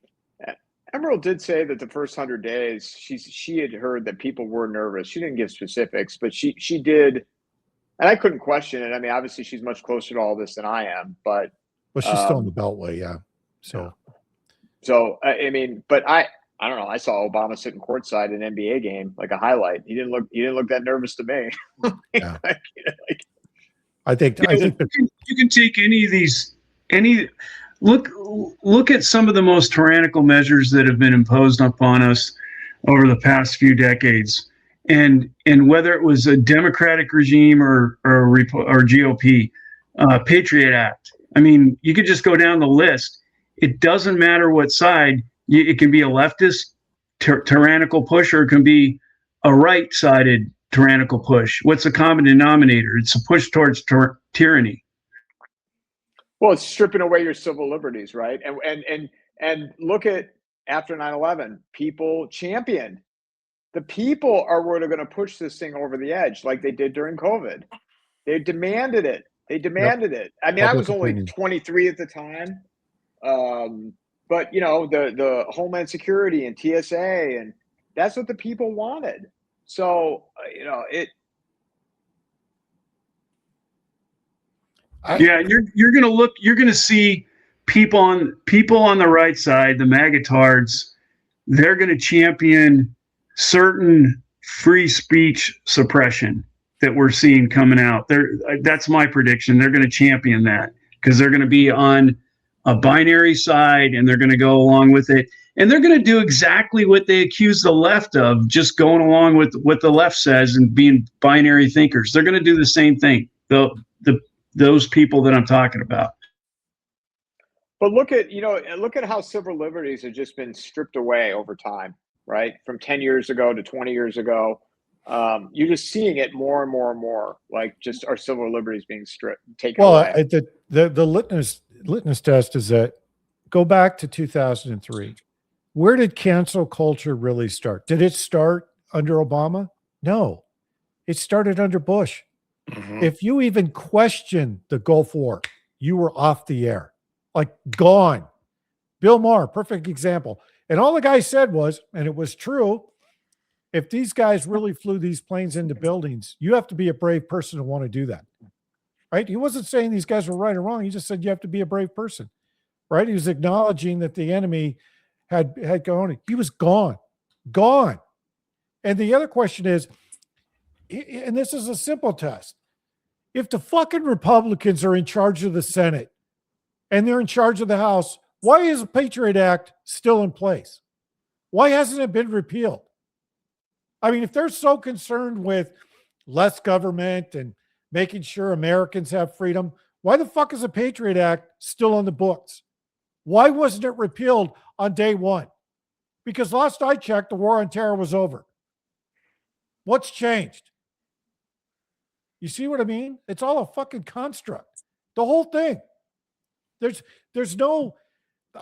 Emerald did say that the first 100 days, she had heard that people were nervous. She didn't give specifics, but she did, and I couldn't question it. I mean, obviously, she's much closer to all this than I am, but well, she's still in the Beltway, yeah. So I mean, but I don't know. I saw Obama sitting courtside in an NBA game, like a highlight. He didn't look that nervous to me. Yeah. I think you can take any of these, look at some of the most tyrannical measures that have been imposed upon us over the past few decades, and whether it was a Democratic regime or GOP, Patriot Act. I mean, you could just go down the list. It doesn't matter what side. It can be a leftist tyrannical push, or it can be a right-sided tyrannical push. What's the common denominator? It's a push towards tyranny. Well, it's stripping away your civil liberties, right? And look at after 9/11, people championed. The people are what are going to push this thing over the edge, like they did during COVID. They demanded it. It. I mean, I was only 23 at the time, but you know, the Homeland Security and TSA, and that's what the people wanted. So you know it. Yeah, you're gonna see people on the right side, the MAGA-tards, they're gonna champion certain free speech suppression that we're seeing coming out. That's my prediction. They're gonna champion that because they're gonna be on a binary side and they're gonna go along with it. And they're gonna do exactly what they accuse the left of, just going along with what the left says and being binary thinkers. They're gonna do the same thing. Those people that I'm talking about. But look at how civil liberties have just been stripped away over time, right? From 10 years ago to 20 years ago. You're just seeing it more and more and more, like just our civil liberties being taken away. Well, the litmus test is that go back to 2003. Where did cancel culture really start? Did it start under Obama? No, it started under Bush. Mm-hmm. If you even questioned the Gulf War, you were off the air, like gone. Bill Maher, perfect example. And all the guy said was, and it was true, if these guys really flew these planes into buildings, you have to be a brave person to want to do that, right? He wasn't saying these guys were right or wrong. He just said you have to be a brave person, right? He was acknowledging that the enemy had gone. He was gone. And the other question is, and this is a simple test. If the fucking Republicans are in charge of the Senate and they're in charge of the House, why is the Patriot Act still in place? Why hasn't it been repealed? I mean, if they're so concerned with less government and making sure Americans have freedom, why the fuck is the Patriot Act still on the books? Why wasn't it repealed on day one? Because last I checked, the war on terror was over. What's changed? You see what I mean? It's all a fucking construct. The whole thing. There's no,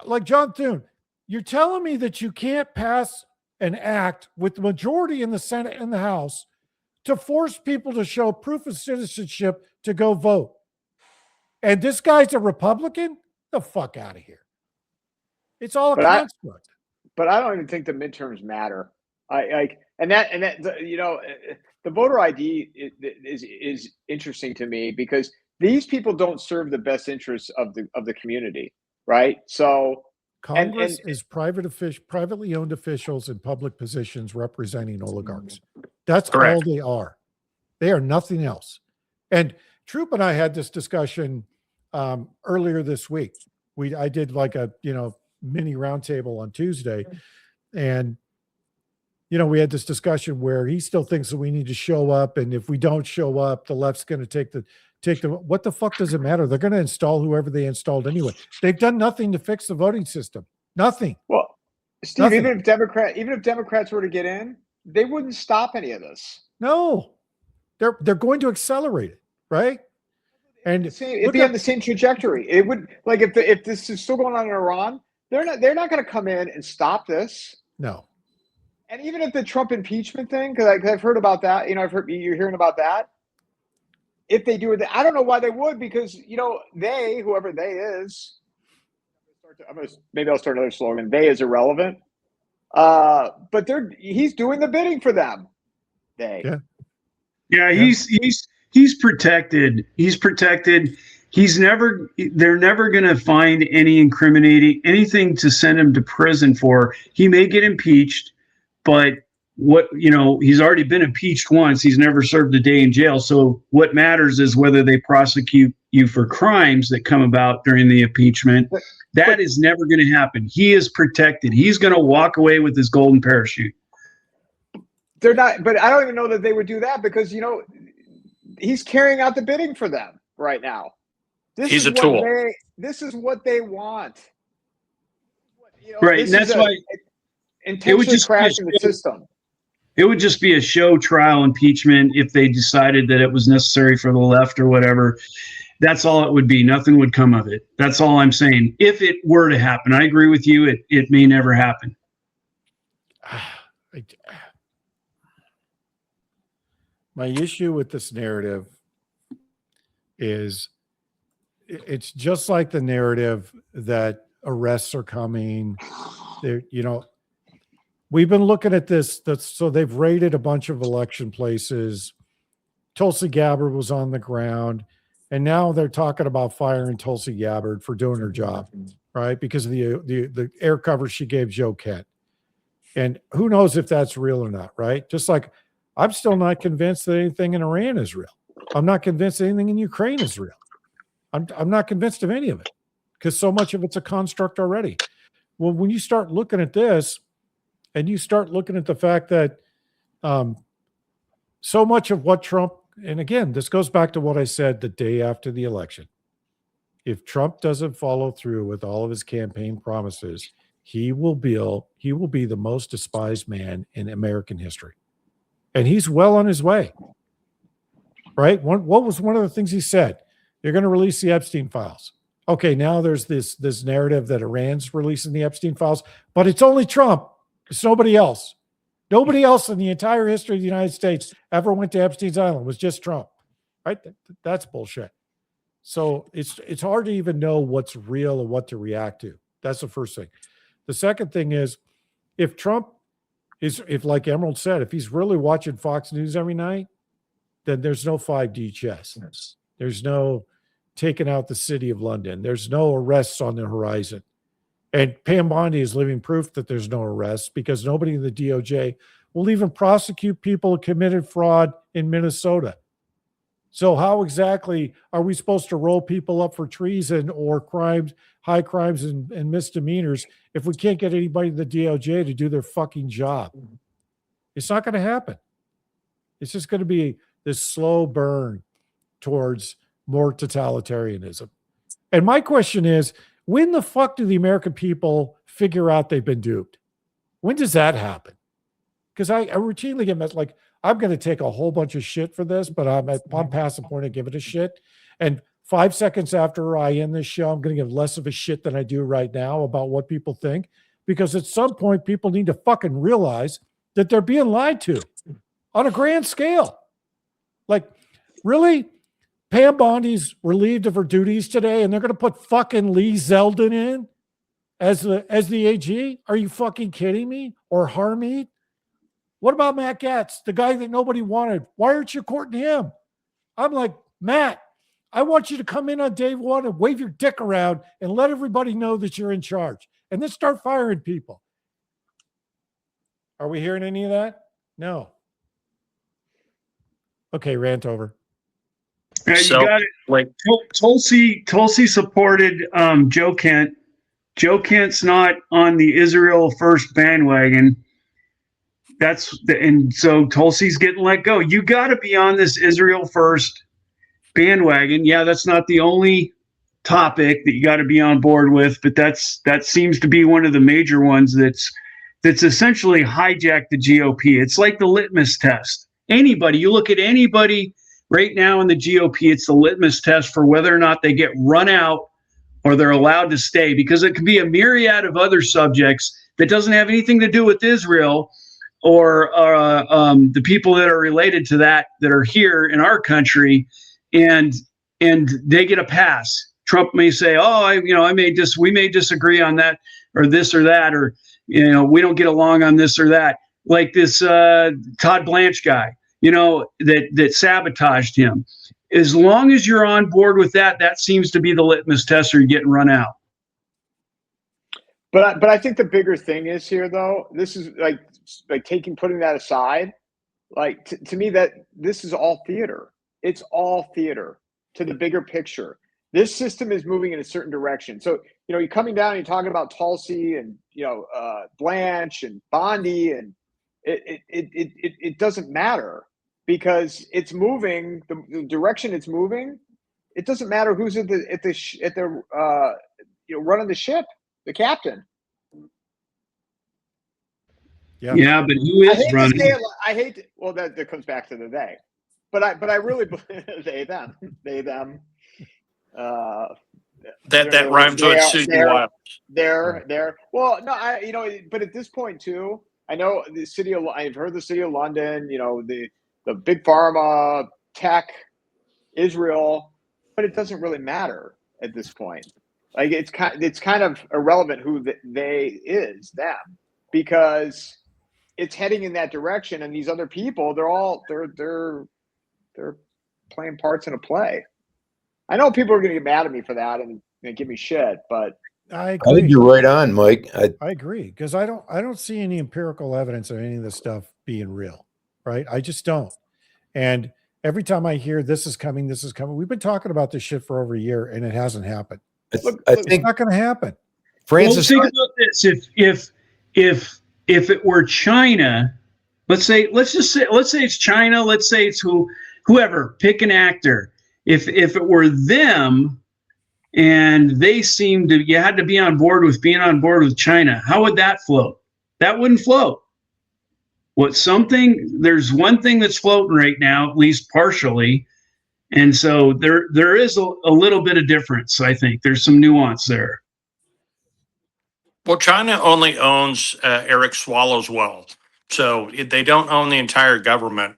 like John Thune, you're telling me that you can't pass an act with the majority in the Senate and the House to force people to show proof of citizenship to go vote. And this guy's a Republican? The fuck out of here. It's all a construct. But I don't even think the midterms matter. The voter ID is interesting to me because these people don't serve the best interests of the community, right? So Congress is privately owned officials in public positions representing oligarchs. That's correct. All they are. They are nothing else. And Troop and I had this discussion earlier this week. I did like a mini roundtable on Tuesday, and we had this discussion where he still thinks that we need to show up, and if we don't show up, the left's going to take the. What the fuck does it matter? They're going to install whoever they installed anyway. They've done nothing to fix the voting system. Nothing. Well, Steve, nothing. Even if Democrats were to get in, they wouldn't stop any of this. No, they're going to accelerate it, right? And it'd be on the same trajectory. It would, like if this is still going on in Iran, They're not going to come in and stop this. No. And even if the Trump impeachment thing, because I've heard about that, I've heard you're hearing about that. If they do it, I don't know why they would, because whoever they is, maybe I'll start another slogan. They is irrelevant. But he's doing the bidding for them. They. Yeah, he's protected. He's protected. They're never going to find any incriminating anything to send him to prison for. He may get impeached, but he's already been impeached once. He's never served a day in jail. So what matters is whether they prosecute you for crimes that come about during the impeachment. That is never going to happen. He is protected. He's going to walk away with his golden parachute. They're not, but I don't even know that they would do that, because he's carrying out the bidding for them right now. He's a tool. This is what they want. Right, and that's why intentionally crashing the system. It would just be a show trial impeachment if they decided that it was necessary for the left or whatever. That's all it would be. Nothing would come of it. That's all I'm saying. If it were to happen, I agree with you. It may never happen. My issue with this narrative is it's just like the narrative that arrests are coming. We've been looking at this. So they've raided a bunch of election places. Tulsi Gabbard was on the ground, and now they're talking about firing Tulsi Gabbard for doing her job, right? Because of the air cover she gave Joe Kent. And who knows if that's real or not, right? Just like I'm still not convinced that anything in Iran is real. I'm not convinced anything in Ukraine is real. I'm not convinced of any of it, because so much of it's a construct already. Well, when you start looking at this, and you start looking at the fact that so much of what Trump, and again, this goes back to what I said the day after the election. If Trump doesn't follow through with all of his campaign promises, he will be the most despised man in American history. And he's well on his way, right? What was one of the things he said? You're going to release the Epstein files. Okay, now there's this narrative that Iran's releasing the Epstein files, but it's only Trump. It's nobody else. Nobody else in the entire history of the United States ever went to Epstein's Island. It was just Trump, right? That's bullshit. So it's hard to even know what's real and what to react to. That's the first thing. The second thing is, if Trump if like Emerald said, if he's really watching Fox News every night, then there's no 5D chess. There's no taking out the city of London. There's no arrests on the horizon. And Pam Bondi is living proof that there's no arrests, because nobody in the DOJ will even prosecute people who committed fraud in Minnesota. So how exactly are we supposed to roll people up for treason or crimes, high crimes and misdemeanors, if we can't get anybody in the DOJ to do their fucking job? It's not going to happen. It's just going to be this slow burn towards more totalitarianism. And my question is, when the fuck do the American people figure out they've been duped? When does that happen? Because I routinely get like, I'm going to take a whole bunch of shit for this, but I'm past the point of giving a shit. And 5 seconds after I end this show, I'm going to give less of a shit than I do right now about what people think. Because at some point, people need to fucking realize that they're being lied to on a grand scale. Like, really? Pam Bondi's relieved of her duties today, and they're going to put fucking Lee Zeldin in as the AG? Are you fucking kidding me? Or Harmeet? What about Matt Gaetz, the guy that nobody wanted? Why aren't you courting him? I'm like, Matt, I want you to come in on day one and wave your dick around and let everybody know that you're in charge, and then start firing people. Are we hearing any of that? No. Okay, rant over. Yeah, you So, got it. like, Tulsi supported Joe Kent. Joe Kent's not on the Israel First bandwagon. And so Tulsi's getting let go. You got to be on this Israel First bandwagon. Yeah, that's not the only topic that you got to be on board with, but that seems to be one of the major ones that's essentially hijacked the GOP. It's like the litmus test. You look at anybody right now in the GOP, it's the litmus test for whether or not they get run out or they're allowed to stay, because it could be a myriad of other subjects that doesn't have anything to do with Israel or the people that are related to that are here in our country, and they get a pass. Trump may say, "Oh, we may disagree on that or this or that, or we don't get along on this or that." Like this Todd Blanche guy, that sabotaged him. As long as you're on board with that, that seems to be the litmus test, or you're getting run out. But I think the bigger thing is here, though. This is like putting that aside. Like to me, that this is all theater. It's all theater to the bigger picture. This system is moving in a certain direction. So you're coming down and you're talking about Tulsi and Blanche and Bondi, and it doesn't matter because it's moving the direction it's moving. It doesn't matter who's at the running the ship, the captain. Yeah, but who is running? I hate it. Well, that comes back to the they, but I really believe they them. That rhymes with Susie Wiles. They're well, no, but at this point too, I know I've heard the city of London, the big pharma, tech, Israel, but it doesn't really matter at this point. Like it's kind of irrelevant who they is them, because it's heading in that direction, and these other people, they're playing parts in a play. I know people are going to get mad at me for that and give me shit, but I agree. I think you're right on, Mike. I agree, because I don't see any empirical evidence of any of this stuff being real, right? I just don't. And every time I hear this is coming, we've been talking about this shit for over a year, and it hasn't happened. I think it's not going to happen. Francis, think about this: if it were China, let's say it's China, let's say it's whoever, pick an actor. If it were them, and they seemed to, you had to be on board with with China, how would that float? That wouldn't float. There's one thing that's floating right now, at least partially. And so there is a little bit of difference. I think there's some nuance there. Well, China only owns Eric Swallowswell, so they don't own the entire government.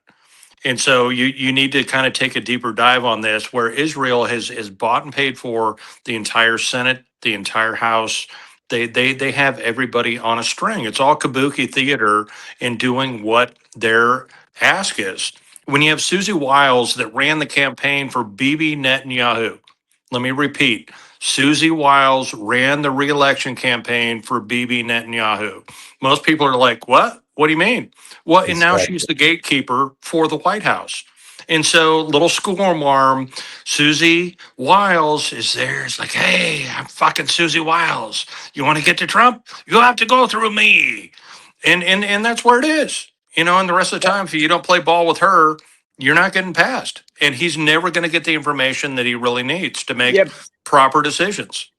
And so you need to kind of take a deeper dive on this, where Israel has bought and paid for the entire Senate, the entire House. They have everybody on a string. It's all kabuki theater in doing what their ask is. When you have Susie Wiles that ran the campaign for Bibi Netanyahu, let me repeat, Susie Wiles ran the re-election campaign for Bibi Netanyahu. Most people are like, what? What do you mean? Well, and now she's the gatekeeper for the White House. And so little schoolmarm Susie Wiles is there. It's like, hey, I'm fucking Susie Wiles. You want to get to Trump? You'll have to go through me. And that's where it is. And the rest of the time, if you don't play ball with her, you're not getting past. And he's never going to get the information that he really needs to make proper decisions.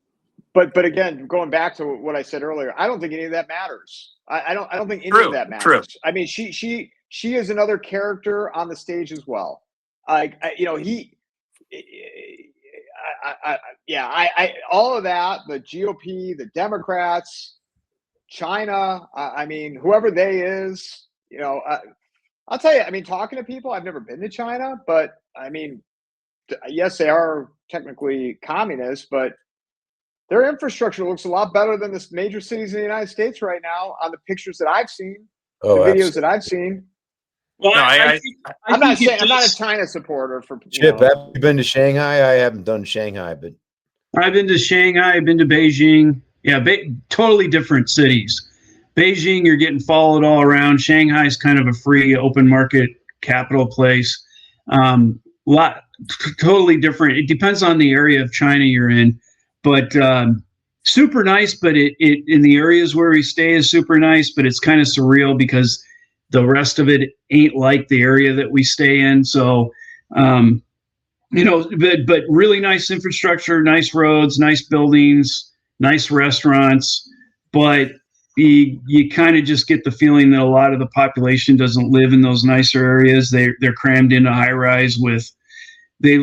But again, going back to what I said earlier, I don't think any of that matters. I don't think any of that matters. True. I mean, she is another character on the stage as well. All of that, the GOP, the Democrats, China, I mean, whoever they is, I'll tell you, I mean, talking to people, I've never been to China, but I mean, yes, they are technically communist, but their infrastructure looks a lot better than the major cities in the United States right now on the pictures that I've seen, the videos that I've seen. Well, no, I'm not a China supporter for Chip. Have you been to Shanghai? I haven't done Shanghai, but I've been to Shanghai. I've been to Beijing. Yeah, totally different cities. Beijing, you're getting followed all around. Shanghai is kind of a free, open market capital place. Totally different. It depends on the area of China you're in, but super nice. But it in the areas where we stay is super nice, but it's kind of surreal because the rest of it ain't like the area that we stay in. So, but really nice infrastructure, nice roads, nice buildings, nice restaurants. But you kind of just get the feeling that a lot of the population doesn't live in those nicer areas. They're crammed into high rise with they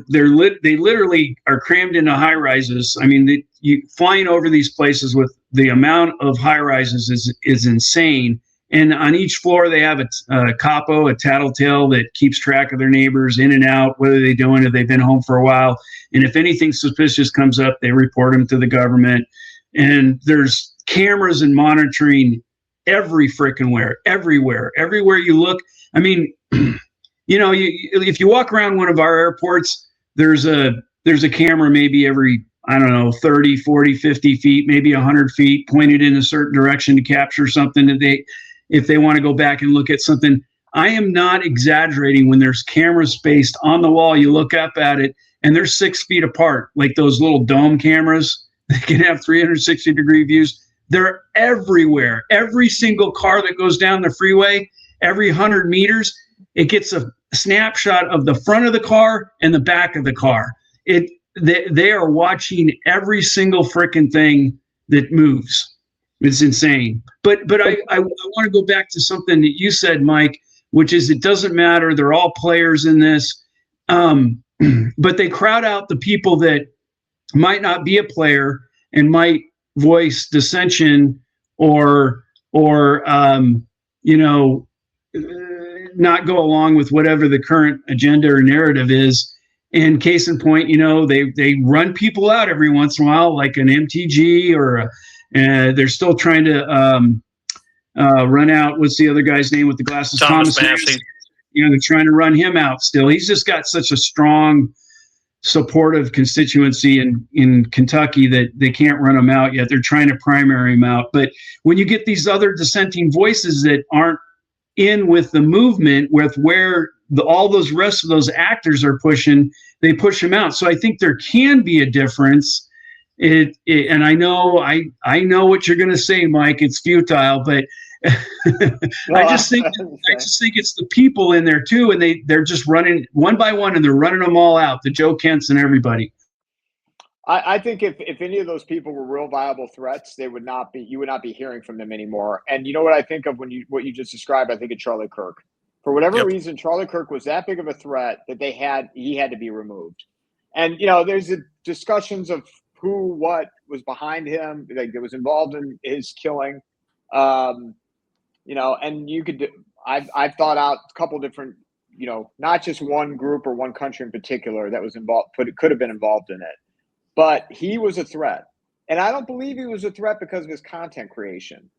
literally are crammed into high rises. I mean, you flying over these places with the amount of high rises is insane. And on each floor, they have a capo, a tattletale that keeps track of their neighbors in and out, whether they're doing it, they've been home for a while. And if anything suspicious comes up, they report them to the government. And there's cameras and monitoring everywhere you look. I mean, if you walk around one of our airports, there's a camera maybe every, I don't know, 30, 40, 50 feet, maybe 100 feet pointed in a certain direction to capture something that if they want to go back and look at something. I am not exaggerating when there's cameras spaced on the wall. You look up at it and they're 6 feet apart, like those little dome cameras that can have 360-degree views. They're everywhere. Every single car that goes down the freeway, every 100 meters, it gets a snapshot of the front of the car and the back of the car. They are watching every single freaking thing that moves. It's insane. But I want to go back to something that you said, Mike, which is it doesn't matter. They're all players in this. But they crowd out the people that might not be a player and might voice dissension or not go along with whatever the current agenda or narrative is. And case in point, they run people out every once in a while, like an MTG or they're still trying to run out. What's the other guy's name with the glasses? Thomas Massey. They're trying to run him out still. He's just got such a strong supportive constituency in Kentucky that they can't run him out yet. They're trying to primary him out. But when you get these other dissenting voices that aren't in with the movement, with where all those rest of those actors are pushing, they push them out. So I think there can be a difference. And I know what you're going to say, Mike. It's futile, but I just think it's the people in there too, and they're just running one by one, and they're running them all out. The Joe Kents and everybody. I think if any of those people were real viable threats, you would not be hearing from them anymore. And you know what I think of what you just described? I think of Charlie Kirk. For whatever reason, Charlie Kirk was that big of a threat that he had to be removed. And there's discussions of what was behind him, like that was involved in his killing. And I've thought out a couple different, not just one group or one country in particular that was involved, could have been involved in it. But he was a threat. And I don't believe he was a threat because of his content creation.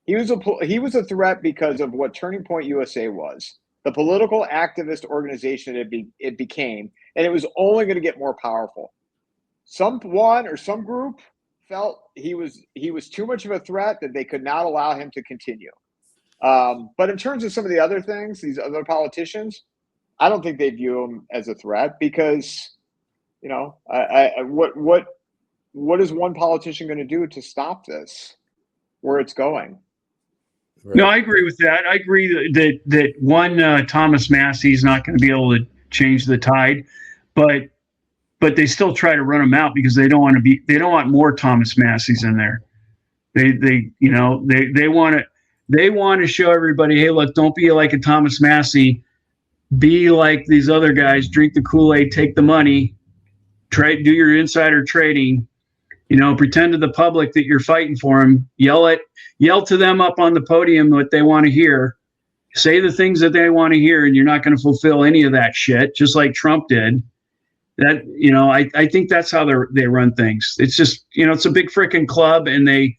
He was a threat because of what Turning Point USA was, the political activist organization it became, and it was only going to get more powerful. Someone or some group felt he was too much of a threat that they could not allow him to continue. But in terms of some of the other things, these other politicians, I don't think they view him as a threat because, what is one politician going to do to stop this, where it's going? Right. No, I agree with that. I agree that one Thomas Massey is not going to be able to change the tide, but they still try to run him out because they don't want more Thomas Masseys in there. They want to show everybody, hey, look, don't be like a Thomas Massey. Be like these other guys. Drink the Kool-Aid, take the money, do your insider trading. Pretend to the public that you're fighting for them. Yell to them up on the podium what they want to hear. Say the things that they want to hear, and you're not going to fulfill any of that shit, just like Trump did. That I think that's how they run things. It's just it's a big freaking club, and they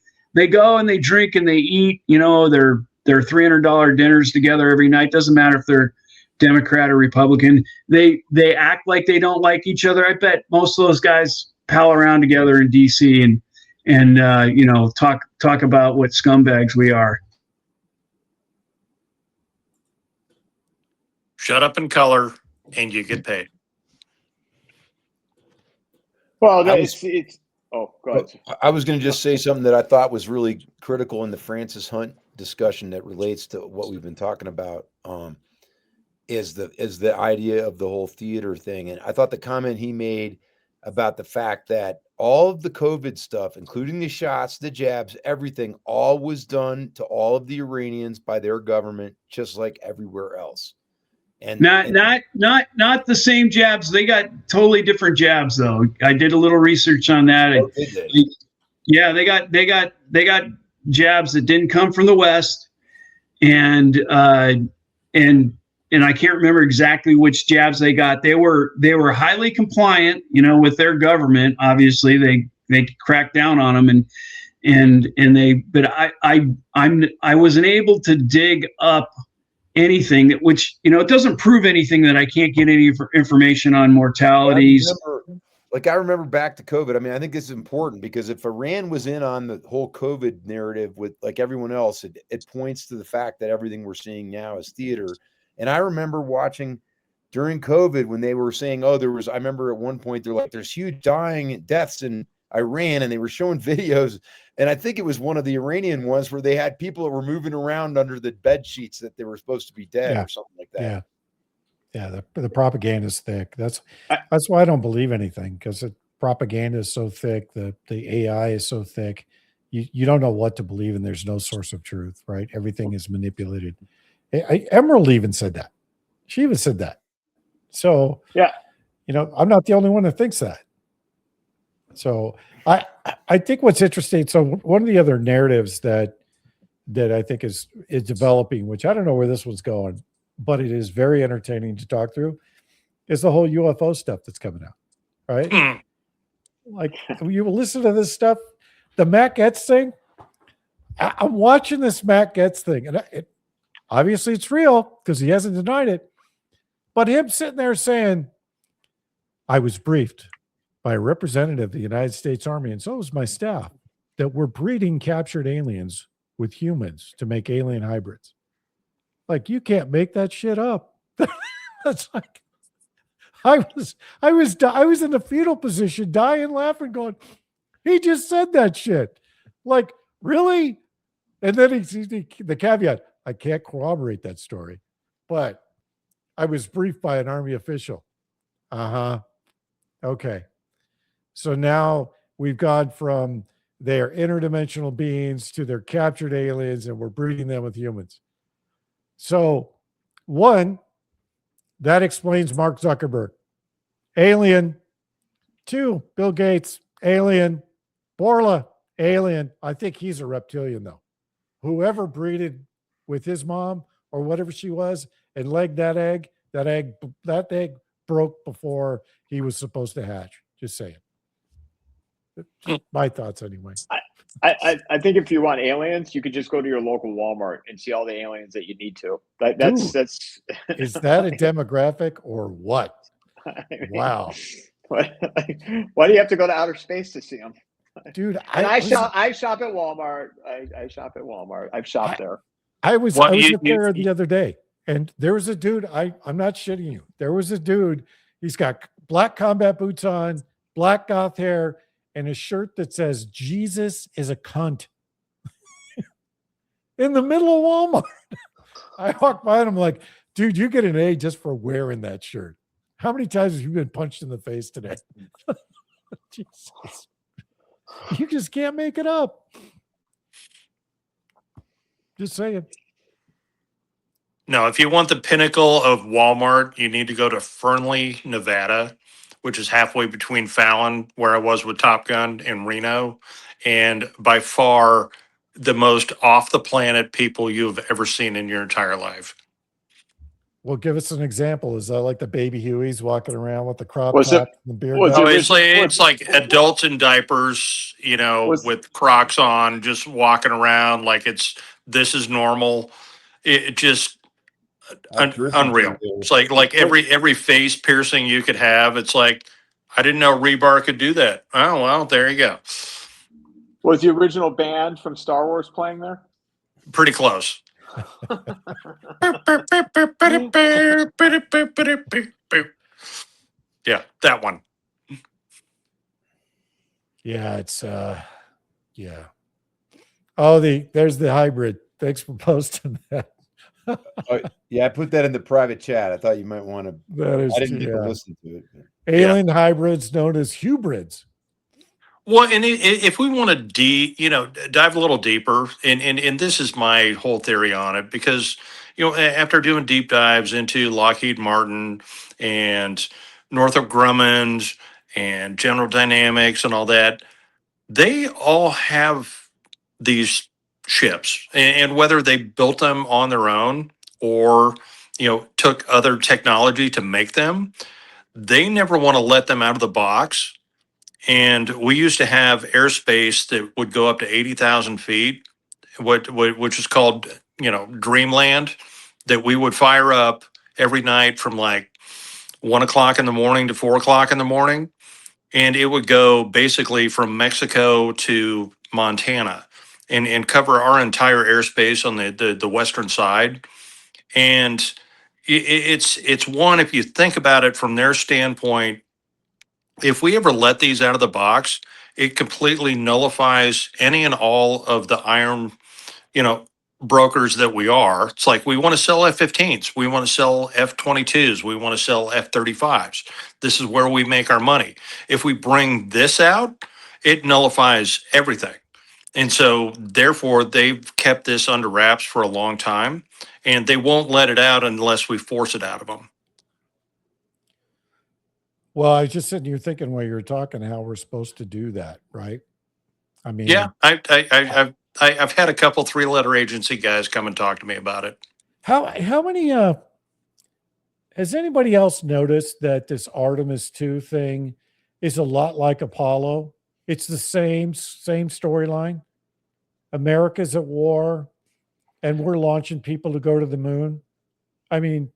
go and they drink and they eat. Their $300 dinners together every night. Doesn't matter if they're Democrat or Republican. They act like they don't like each other. I bet most of those guys pal around together in DC and talk about what scumbags we are. Shut up and color, and you get paid. Well, oh, go ahead. I was going to just say something that I thought was really critical in the Francis Hunt discussion that relates to what we've been talking about. Is the idea of the whole theater thing, and I thought the comment he made about the fact that all of the COVID stuff, including the shots, the jabs, everything, all was done to all of the Iranians by their government, just like everywhere else. And not the same jabs. They got totally different jabs, though. I did a little research on that. oh, did they? Yeah, they got jabs that didn't come from the West, and I can't remember exactly which jabs they got. They were highly compliant, with their government. Obviously, they cracked down on them, but I wasn't able to dig up anything which it doesn't prove anything that I can't get any information on mortalities. I remember back to COVID. I mean, I think this is important because if Iran was in on the whole COVID narrative with like everyone else, it points to the fact that everything we're seeing now is theater. And I remember watching during COVID when they were saying, I remember at one point they're like, there's huge deaths in Iran, and they were showing videos. And I think it was one of the Iranian ones where they had people that were moving around under the bed sheets that they were supposed to be dead or something like that. Yeah, the propaganda is thick. That's why I don't believe anything, because the propaganda is so thick. The AI is so thick. You don't know what to believe, and there's no source of truth, right? Everything is manipulated. Emerald even said that. She even said that. So yeah, I'm not the only one that thinks that. So I think what's interesting. So one of the other narratives that I think is developing, which I don't know where this one's going, but it is very entertaining to talk through, is the whole UFO stuff that's coming out, right? Like, you listen to this stuff, the Matt Getz thing. I'm watching this Matt Getz thing, and obviously it's real because he hasn't denied it. But him sitting there saying, I was briefed by a representative of the United States Army, and so was my staff, that we're breeding captured aliens with humans to make alien hybrids. Like, you can't make that shit up. That's like, I was in the fetal position, dying, laughing, going, he just said that shit. Like, really? And then the caveat, I can't corroborate that story, but I was briefed by an Army official. Okay. So now we've gone from their interdimensional beings to their captured aliens, and we're breeding them with humans. So, one, that explains Mark Zuckerberg. Alien. Two, Bill Gates. Alien. Borla. Alien. I think he's a reptilian, though. Whoever breeded with his mom or whatever she was and legged that egg broke before he was supposed to hatch. Just saying. My thoughts, anyway. I think if you want aliens, you could just go to your local Walmart and see all the aliens that you need to. That's Is that a demographic or what? I mean, wow. Why do you have to go to outer space to see them? Dude, I shop at Walmart. I shop at Walmart. I've shopped there. I was there the other day, and there was a dude. I'm not shitting you. There was a dude. He's got black combat boots on, black goth hair, and a shirt that says "Jesus is a cunt." In the middle of Walmart. I walked by and I'm like, dude, you get an A just for wearing that shirt. How many times have you been punched in the face today? Jesus. You just can't make it up. Just saying. No, if you want the pinnacle of Walmart, you need to go to Fernley, Nevada, which is halfway between Fallon, where I was with Top Gun, and Reno. And by far the most off the planet people you've ever seen in your entire life. Well, give us an example. Is that like the baby Hueys walking around with the crop top and the beard? It's like adults in diapers, with Crocs on, just walking around like this is normal. It just unreal. It's like every face piercing you could have. It's like, I didn't know Rebar could do that. Oh, well, there you go. Was the original band from Star Wars playing there? Pretty close. Yeah, that one. Yeah, it's yeah. Oh, there's the hybrid. Thanks for posting that. Yeah, I put that in the private chat. I thought you might want to. That is, I didn't get to listen to it. Alien hybrids known as hybrids. Well, and if we want to dive a little deeper, and this is my whole theory on it, because after doing deep dives into Lockheed Martin and Northrop Grumman and General Dynamics and all that, they all have these ships, and whether they built them on their own or took other technology to make them, they never want to let them out of the box. And we used to have airspace that would go up to 80,000 feet, which is called, Dreamland, that we would fire up every night from like 1 o'clock in the morning to 4 o'clock in the morning. And it would go basically from Mexico to Montana and cover our entire airspace on the western side. And it's one, if you think about it from their standpoint, if we ever let these out of the box, it completely nullifies any and all of the iron, you know, brokers that we are. It's like we want to sell F-15s, we want to sell F-22s, we want to sell F-35s. This is where we make our money. If we bring this out, it nullifies everything. And so therefore they've kept this under wraps for a long time, and they won't let it out unless we force it out of them. Well, I was just sitting here thinking while you were talking how we're supposed to do that, right? I mean, Yeah, I've had a couple 3-letter agency guys come and talk to me about it. how many has anybody else noticed that this Artemis 2 thing is a lot like Apollo? It's the same storyline. America's at war and we're launching people to go to the moon. I mean,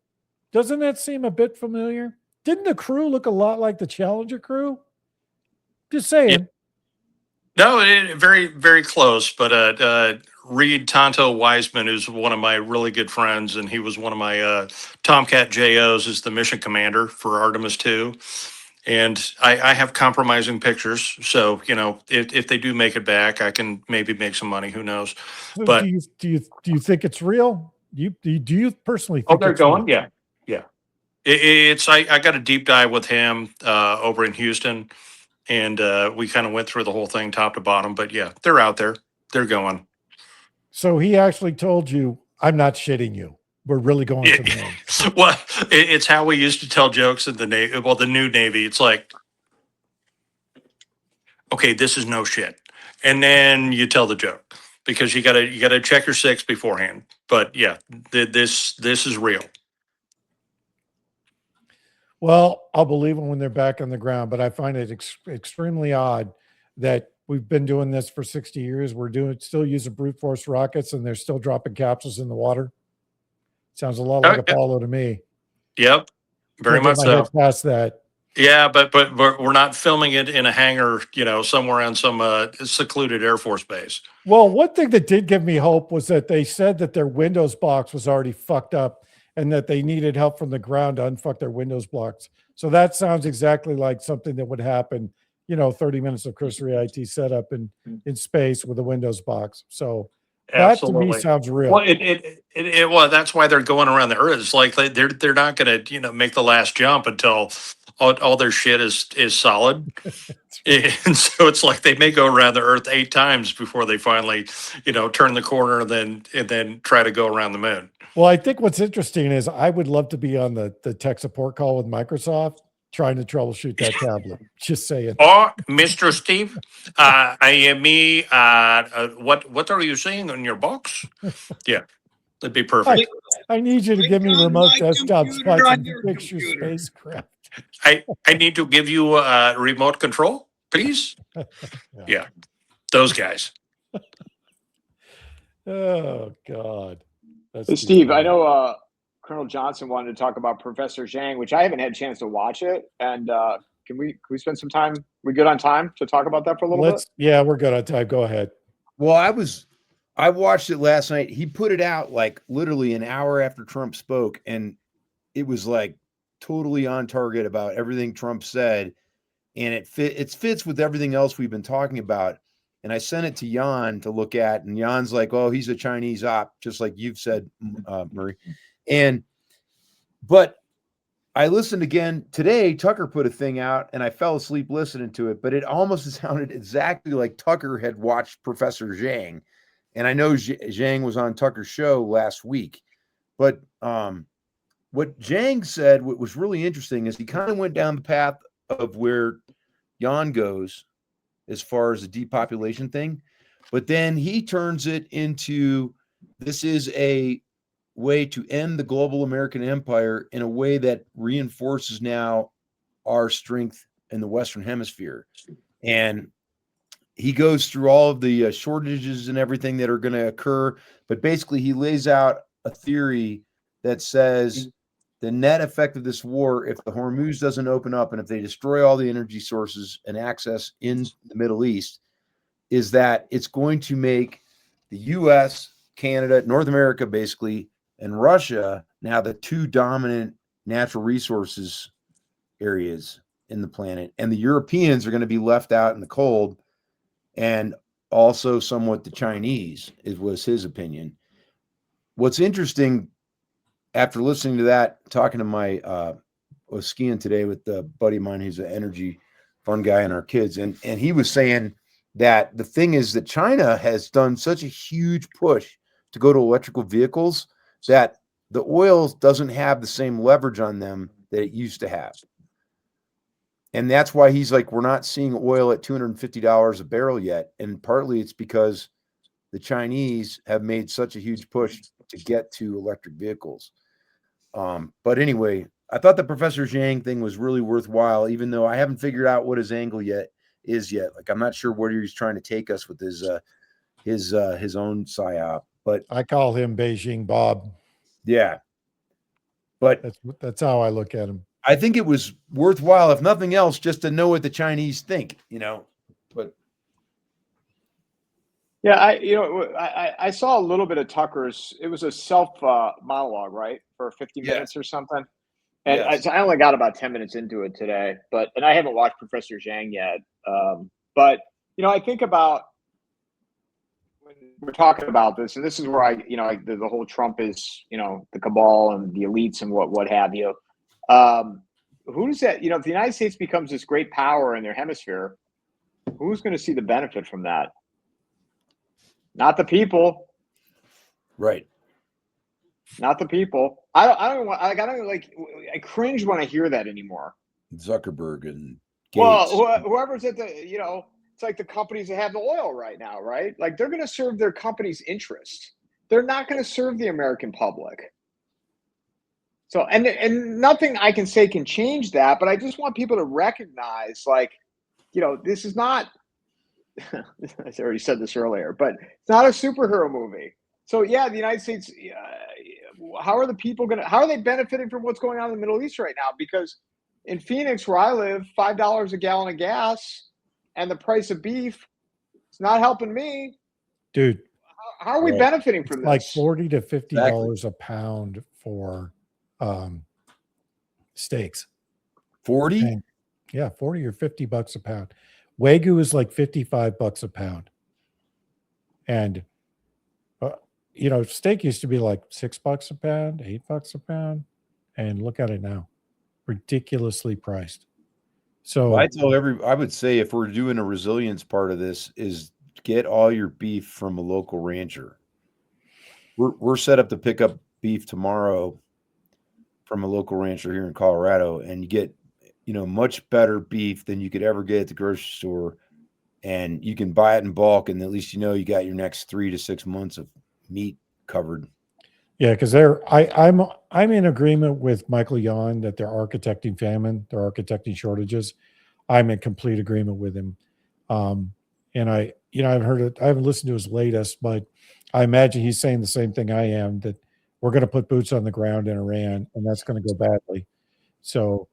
doesn't that seem a bit familiar? Didn't the crew look a lot like the Challenger crew? Just saying. Yeah. No, very, very close. But Reed Tonto Wiseman, who's one of my really good friends, and he was one of my Tomcat JOs, is the mission commander for Artemis 2. And I have compromising pictures. So, if they do make it back, I can maybe make some money. Who knows? So But do you think it's real? Do you personally think they're it's going? real? Yeah. I got a deep dive with him over in Houston, and we kind of went through the whole thing top to bottom. But yeah, they're out there. They're going. So he actually told you, I'm not shitting you. We're really going to the moon. Well, it's how we used to tell jokes in the Navy. Well, the new Navy, it's like, okay, this is no shit, and then you tell the joke because you gotta check your six beforehand. But yeah, this is real. Well, I'll believe them when they're back on the ground, but I find it extremely odd that we've been doing this for 60 years. We're still using brute force rockets and they're still dropping capsules in the water. Sounds a lot like Apollo to me. Yep, very Can't get much my so. head past that. Yeah, but we're not filming it in a hangar, somewhere on some secluded Air Force base. Well, one thing that did give me hope was that they said that their Windows box was already fucked up and that they needed help from the ground to unfuck their Windows blocks. So that sounds exactly like something that would happen, 30 minutes of cursory IT setup in space with a Windows box. So that to me sounds real. Well, well, that's why they're going around the Earth. It's like they're not going to, make the last jump until all their shit is solid. And so it's like they may go around the Earth 8 times before they finally, turn the corner and then try to go around the moon. Well, I think what's interesting is I would love to be on the tech support call with Microsoft trying to troubleshoot that tablet. Just saying. Oh, Mr. Steve, I am me. What are you saying on your box? Yeah, that'd be perfect. I need you to give me remote desktop spots and fix your spacecraft. I need to give you a remote control, please. Yeah, those guys. Oh God. Hey, Steve, I know Colonel Johnson wanted to talk about Professor Zhang, which I haven't had a chance to watch it. And can we spend some time? We good on time to talk about that for a little bit? Yeah, we're good on time. Go ahead. Well, I watched it last night. He put it out like literally an hour after Trump spoke, and it was like totally on target about everything Trump said, and it fits with everything else we've been talking about. And I sent it to Jan to look at, and Jan's like, "Oh, he's a Chinese op," just like you've said, Murray. But I listened again today. Tucker put a thing out, and I fell asleep listening to it, but it almost sounded exactly like Tucker had watched Professor Zhang. And I know Zhang was on Tucker's show last week, but what Zhang said, what was really interesting, is he kind of went down the path of where Jan goes as far as the depopulation thing, but then he turns it into this is a way to end the global American empire in a way that reinforces now our strength in the Western Hemisphere. And he goes through all of the shortages and everything that are going to occur. But basically, he lays out a theory that says the net effect of this war, if the Hormuz doesn't open up and if they destroy all the energy sources and access in the Middle East, is that it's going to make the U.S., Canada, North America, basically, and Russia now the two dominant natural resources areas in the planet. And the Europeans are going to be left out in the cold, and also somewhat the Chinese, was his opinion. What's interesting, after listening to that, talking to my I was skiing today with a buddy of mine who's an energy fund guy and our kids, and he was saying that the thing is that China has done such a huge push to go to electrical vehicles that the oil doesn't have the same leverage on them that it used to have. And that's why he's like, we're not seeing oil at $250 a barrel yet. And partly it's because the Chinese have made such a huge push to get to electric vehicles. But anyway, I thought the Professor Zhang thing was really worthwhile, even though I haven't figured out what his angle yet. Like, I'm not sure where he's trying to take us with his own psyop. But I call him Beijing Bob. Yeah, but that's how I look at him. I think it was worthwhile, if nothing else, just to know what the Chinese think, But yeah, I saw a little bit of Tucker's. It was a self monologue, right, for 50 minutes or something. And Yes. I only got about 10 minutes into it today, and I haven't watched Professor Zhang yet. But I think about when we're talking about this, and this is where the whole Trump is, the cabal and the elites and what have you. Who's that? If the United States becomes this great power in their hemisphere, who's going to see the benefit from that? Not the people, right? Not the people. I cringe when I hear that anymore. Zuckerberg and Gates. Well, whoever's at the, it's like the companies that have the oil right now, right? Like, they're going to serve their company's interest. They're not going to serve the American public. So, and nothing I can say can change that, but I just want people to recognize, this is not, I already said this earlier, but it's not a superhero movie. So yeah, the United States, how are they benefiting from what's going on in the Middle East right now? Because in Phoenix, where I live, $5 a gallon of gas and the price of beef, it's not helping me. Dude. How are we benefiting from this? Like $40 to $50 a pound for steaks. 40? Yeah, 40 or $50 a pound. Wagyu is like $55 a pound. And steak used to be like $6 a pound, $8 a pound, and look at it now, ridiculously priced. So I would say, if we're doing a resilience part of this, is get all your beef from a local rancher. We're set up to pick up beef tomorrow from a local rancher here in Colorado, and you get much better beef than you could ever get at the grocery store, and you can buy it in bulk, and at least you got your next 3 to 6 months of meat covered. Yeah, because I'm in agreement with Michael Yon that they're architecting famine, they're architecting shortages. I'm in complete agreement with him. And I haven't listened to his latest, but I imagine he's saying the same thing I am, that we're going to put boots on the ground in Iran, and that's going to go badly. So,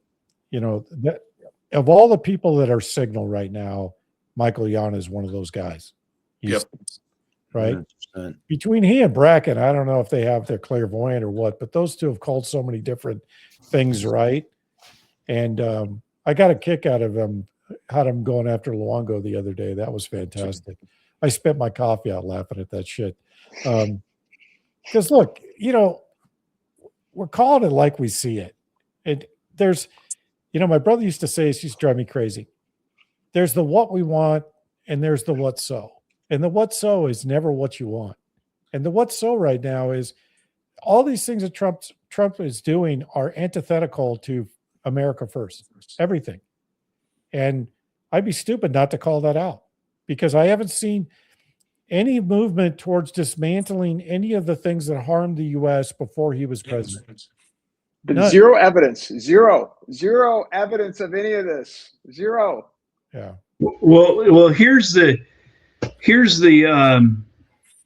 of all the people that are signal right now, Michael Yon is one of those guys. Yep. Right. 100%. Between he and Bracken, I don't know if they have their clairvoyant or what, but those two have called so many different things right. And I got a kick out of him, had him going after Luongo the other day. That was fantastic. I spit my coffee out laughing at that shit. Because look, we're calling it like we see it. And there's, my brother used to say, it used to drive me crazy. There's the what we want, and there's the what so. And the what so is never what you want. And the what so right now is all these things that Trump is doing are antithetical to America first, everything. And I'd be stupid not to call that out, because I haven't seen any movement towards dismantling any of the things that harmed the U.S. before he was president. But zero evidence of any of this. Zero. Yeah. Well, here's the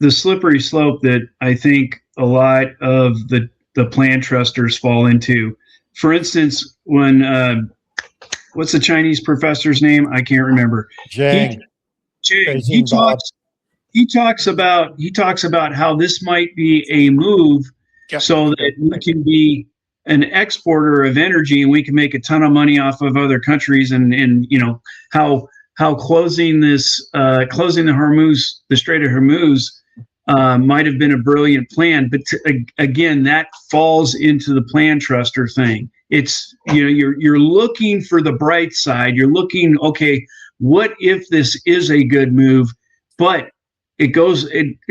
slippery slope that I think a lot of the plan trusters fall into. For instance, when what's the Chinese professor's name? I can't remember. Zhang. He talks about how this might be a move so that we can be an exporter of energy and we can make a ton of money off of other countries, and how closing the Strait of Hormuz might have been a brilliant plan, but again, that falls into the plan truster thing. It's you're looking for the bright side. You're looking, okay, what if this is a good move? But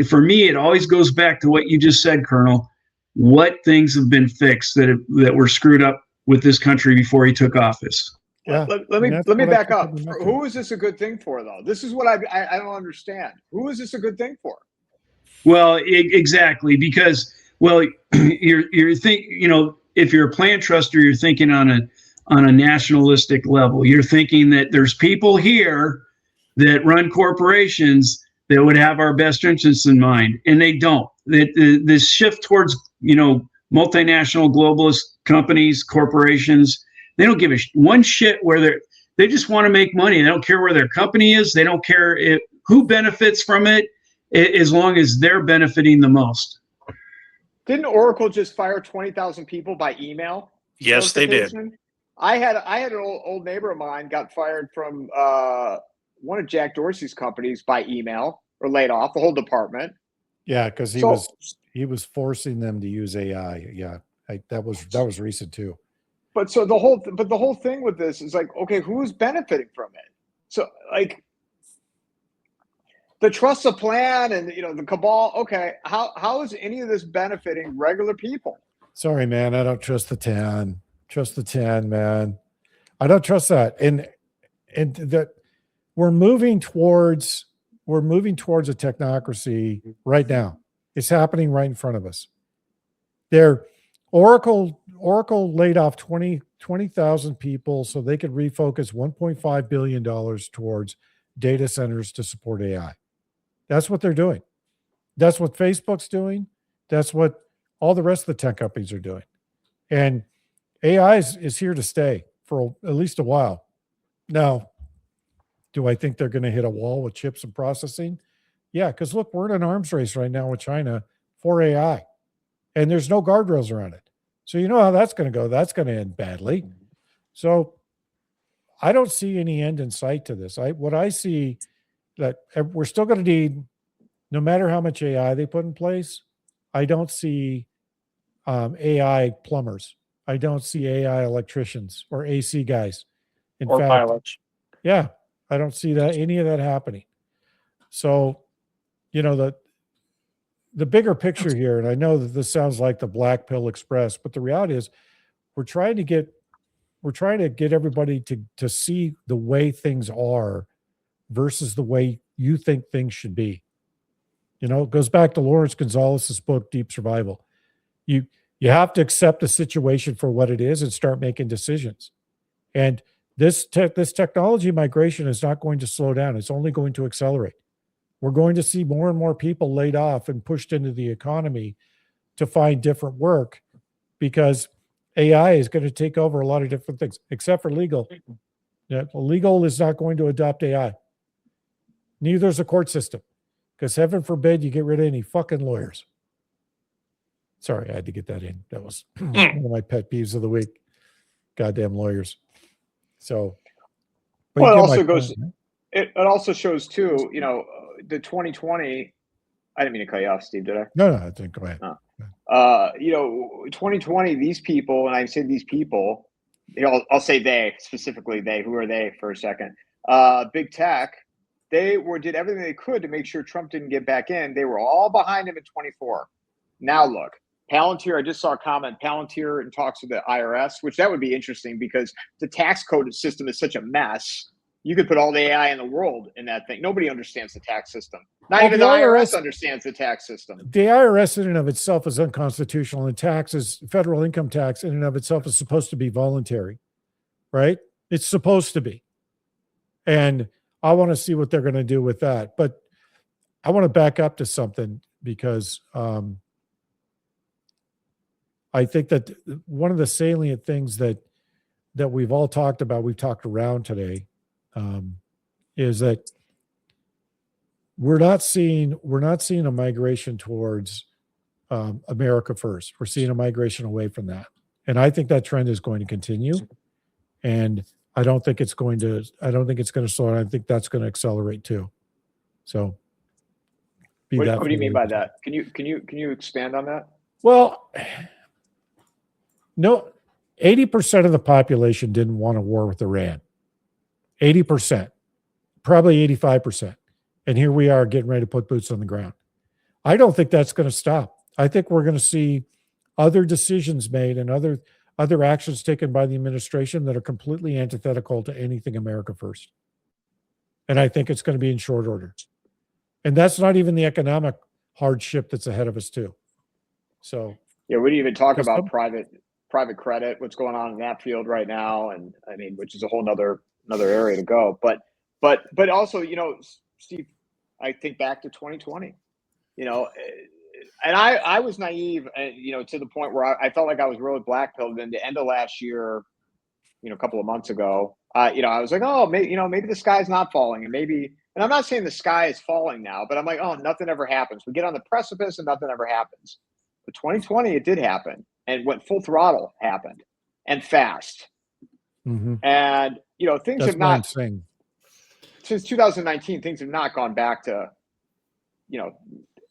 for me, it always goes back to what you just said, Colonel. What things have been fixed that were screwed up with this country before he took office? Yeah. Let me back up. Who is this a good thing for, though? This is what I don't understand. Who is this a good thing for? Well, exactly, because you're if you're a plan truster, you're thinking on a nationalistic level. You're thinking that there's people here that run corporations that would have our best interests in mind, and they don't. This shift towards multinational globalist companies, corporations, they don't give one shit where they just want to make money. They don't care where their company is. They don't care who benefits from it, as long as they're benefiting the most. Didn't Oracle just fire 20,000 people by email? Yes, they did. I had an old neighbor of mine got fired from one of Jack Dorsey's companies by email, or laid off the whole department. Yeah, because he was forcing them to use AI. Yeah, that was recent too. But the whole thing with this is like, okay, who's benefiting from it? So like the trust of plan and the cabal. Okay, how is any of this benefiting regular people? Sorry, man, I don't trust the 10. Trust the 10, man. I don't trust that. And that we're moving towards a technocracy right now. It's happening right in front of us. Oracle laid off 20,000 people so they could refocus $1.5 billion towards data centers to support AI. That's what they're doing. That's what Facebook's doing. That's what all the rest of the tech companies are doing. And AI is here to stay for at least a while. Now, do I think they're going to hit a wall with chips and processing? Yeah, because look, we're in an arms race right now with China for AI, and there's no guardrails around it. So you know how that's going to go. That's going to end badly. So I don't see any end in sight to this. What I see that we're still going to need, no matter how much AI they put in place, I don't see AI plumbers. I don't see AI electricians or AC guys. In fact, Pilots. Yeah, I don't see any of that happening. So, the bigger picture here, and I know that this sounds like the Black Pill Express, but the reality is we're trying to get everybody to see the way things are versus the way you think things should be. It goes back to Lawrence Gonzalez's book, Deep Survival. You have to accept the situation for what it is and start making decisions. And this technology migration is not going to slow down. It's only going to accelerate. We're going to see more and more people laid off and pushed into the economy to find different work, because AI is going to take over a lot of different things, except for legal. Yeah, legal is not going to adopt AI. Neither is the court system, because heaven forbid you get rid of any fucking lawyers. Sorry, I had to get that in. That was one of my pet peeves of the week. Goddamn lawyers. So, well, it also goes. It also shows too. The 2020. I didn't mean to cut you off, Steve. Did I? No, I didn't. Go ahead. 2020. These people, and I say these people, I'll say they, specifically they. Who are they for a second? Big tech. They did everything they could to make sure Trump didn't get back in. They were all behind him in 24. Now look, Palantir. I just saw a comment. Palantir in talks with the IRS, which that would be interesting because the tax code system is such a mess. You could put all the AI in the world in that thing. Nobody understands the tax system. Not Well, even the the IRS IRS understands the tax system. The IRS in and of itself is unconstitutional, and taxes, federal income tax in and of itself is supposed to be voluntary, right? It's supposed to be. And I want to see what they're going to do with that. But I want to back up to something because I think that one of the salient things that we've all talked about, we've talked around today, is that we're not seeing a migration towards America first. We're seeing a migration away from that, and I think that trend is going to continue. And I don't think it's going to slow down. I think that's going to accelerate too. So, What do you mean by that? Can you expand on that? Well, no, 80% of the population didn't want a war with Iran. 80%, probably 85%. And here we are getting ready to put boots on the ground. I don't think that's going to stop. I think we're going to see other decisions made and other actions taken by the administration that are completely antithetical to anything America first. And I think it's going to be in short order. And that's not even the economic hardship that's ahead of us too. So yeah, we didn't even talk about private credit, what's going on in that field right now, and I mean, which is a whole another area to go. But also, you know, Steve, I think back to 2020, you know, and I was naive, you know, to the point where I felt like I was really blackpilled. And the end of last year, you know, a couple of months ago, you know, I was like, oh, maybe the sky's not falling, and I'm not saying the sky is falling now, but I'm like, oh, nothing ever happens. We get on the precipice and nothing ever happens. But 2020, it did happen, and went full throttle happened, and fast. mm-hmm. And you know, things That's have not insane. Since 2019, things have not gone back to, you know,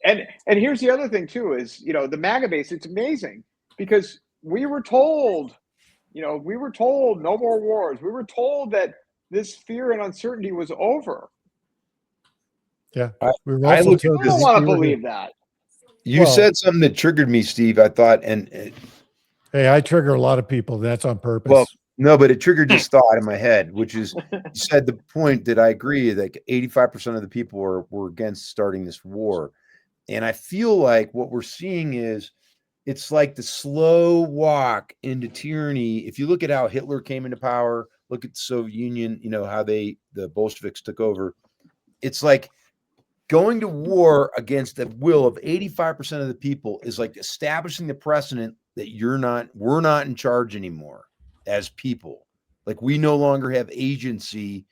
and here's the other thing too is, you know, the MAGA base, it's amazing because we were told no more wars. We were told that this fear and uncertainty was over. Yeah. I don't want to believe that. You said something that triggered me, Steve. I thought, and hey, I trigger a lot of people. That's on purpose. Well, no, but it triggered this thought in my head, which is you said the point that I agree that 85% of the people were against starting this war. And I feel like what we're seeing is it's like the slow walk into tyranny. If you look at how Hitler came into power, look at the Soviet Union, you know, how the Bolsheviks took over. It's like going to war against the will of 85% of the people is like establishing the precedent that we're not in charge anymore as people. Like we no longer have agency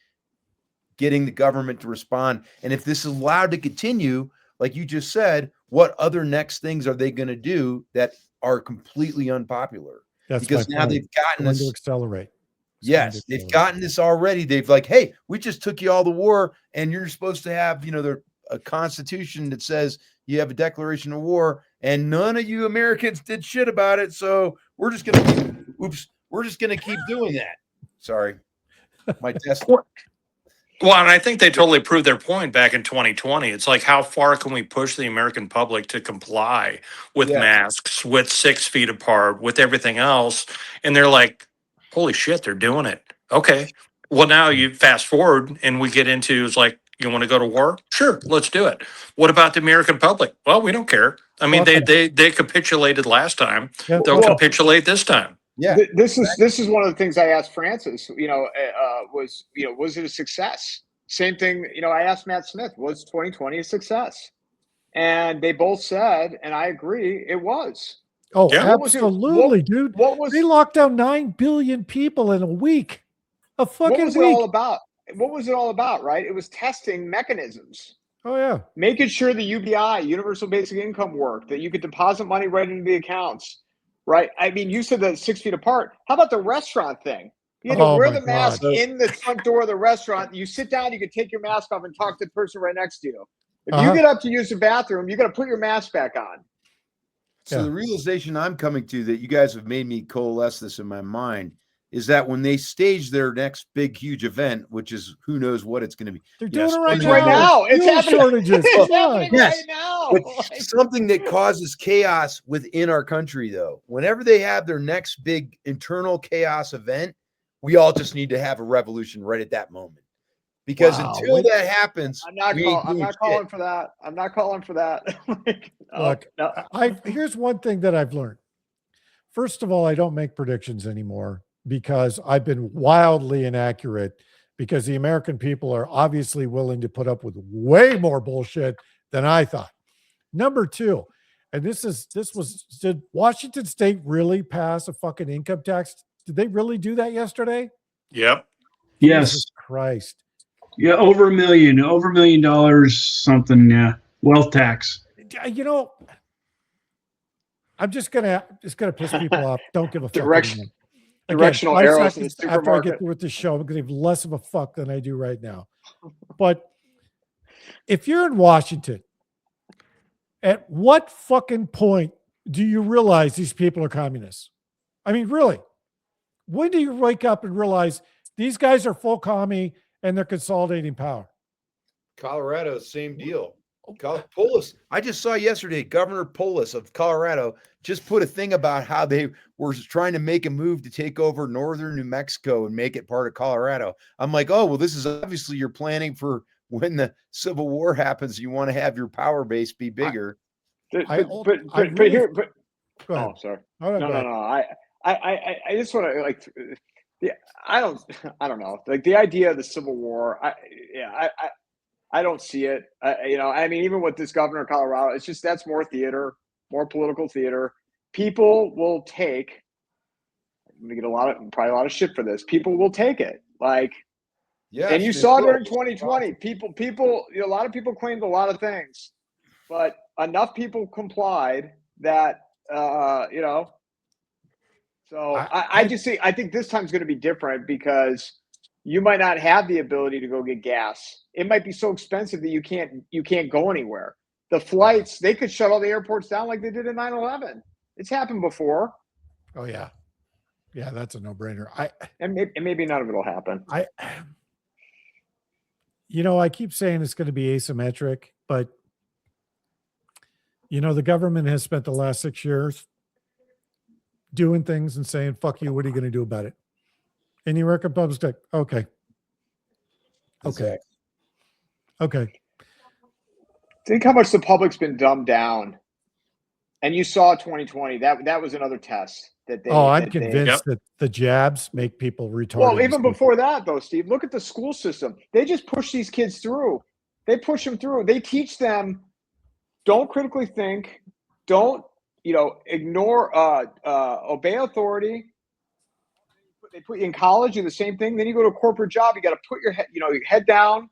getting the government to respond. And if this is allowed to continue, like you just said, what other next things are they going to do that are completely unpopular? That's because now they've gotten this to accelerate. Yes, they've gotten this already. They've like, hey, we just took you all the war, and you're supposed to have, you know, a constitution that says you have a declaration of war, and none of you Americans did shit about it. So we're just gonna keep doing that. Sorry, my desk. Well, and I think they totally proved their point back in 2020. It's like, how far can we push the American public to comply with masks, with 6 feet apart, with everything else? And they're like, holy shit, they're doing it. Okay. Well, now you fast forward and we get into, it's like, you want to go to war? Sure, let's do it. What about the American public? Well, we don't care. I mean, they capitulated last time. Yeah. They'll capitulate this time. Yeah, this is one of the things I asked Francis. You know, was it a success? Same thing. You know, I asked Matt Smith, was 2020 a success? And they both said, and I agree, it was. Oh, yeah. Absolutely, dude. They locked down 9 billion people in a week. A fucking week. What was it all about? What was it all about? Right? It was testing mechanisms. Oh yeah, making sure the UBI, Universal Basic Income, worked. That you could deposit money right into the accounts. Right. I mean, you said the 6 feet apart. How about the restaurant thing? You had to wear the mask in the front door of the restaurant. You sit down, you could take your mask off and talk to the person right next to you. If you get up to use the bathroom, you got to put your mask back on. So the realization I'm coming to that you guys have made me coalesce this in my mind is that when they stage their next big, huge event, which is who knows what it's going to be. They're doing it It's right now. It's Fuel happening. shortages. It's Come on. happening Yes. right now. But Like, something that causes chaos within our country, though, whenever they have their next big internal chaos event, we all just need to have a revolution right at that moment. Because Wow. until that happens, I'm not we ain't calling. I'm doing not calling shit. for that. I'm not calling for that. Like, no, Look, no. here's one thing that I've learned. First of all, I don't make predictions anymore because I've been wildly inaccurate because the American people are obviously willing to put up with way more bullshit than I thought. Number two, and did Washington State really pass a fucking income tax? Did they really do that yesterday? Yep. Yes. Jesus Christ. Yeah, over $1 million, something. Yeah, wealth tax. You know, I'm just gonna piss people off. Don't give a fuck Direction- anymore. Directional 5 arrows in the seconds after I get supermarket. through with this show, I'm gonna give less of a fuck than I do right now. But if you're in Washington, at what fucking point do you realize these people are communists? I mean, really, when do you wake up and realize these guys are full commie and they're consolidating power? Colorado, same deal. Polis, I just saw yesterday, Governor Polis of Colorado just put a thing about how they were trying to make a move to take over northern New Mexico and make it part of Colorado. I'm like, oh, well, this is obviously you're planning for when the Civil War happens. You want to have your power base be bigger. But really- here, Go ahead. oh, sorry. No, No, go no, ahead. no. I just want to like, yeah. I don't know. Like the idea of the Civil War. I don't see it. You know, I mean, even with this governor of Colorado, it's just that's more theater, more political theater. People will take. I'm gonna get probably a lot of shit for this. People will take it. Like, Yeah, and you saw during 2020, people, you know, a lot of people claimed a lot of things, but enough people complied that, you know. So I think this time's going to be different because you might not have the ability to go get gas. It might be so expensive that you can't go anywhere. The flights, they could shut all the airports down like they did in 9/11. It's happened before. Oh yeah, that's a no-brainer. And maybe none of it will happen. You know, I keep saying it's going to be asymmetric, but you know, the government has spent the last 6 years doing things and saying, fuck you, what are you going to do about it? And the American public's like, okay. Think how much the public's been dumbed down. And you saw 2020. That was another test that they. I'm convinced that the jabs make people retarded. Well, even before that, though, Steve, look at the school system. They just push these kids through. They push them through. They teach them, don't critically think, don't, you know, ignore, obey authority. They put you in college, do the same thing. Then you go to a corporate job. You got to put your head, your head down.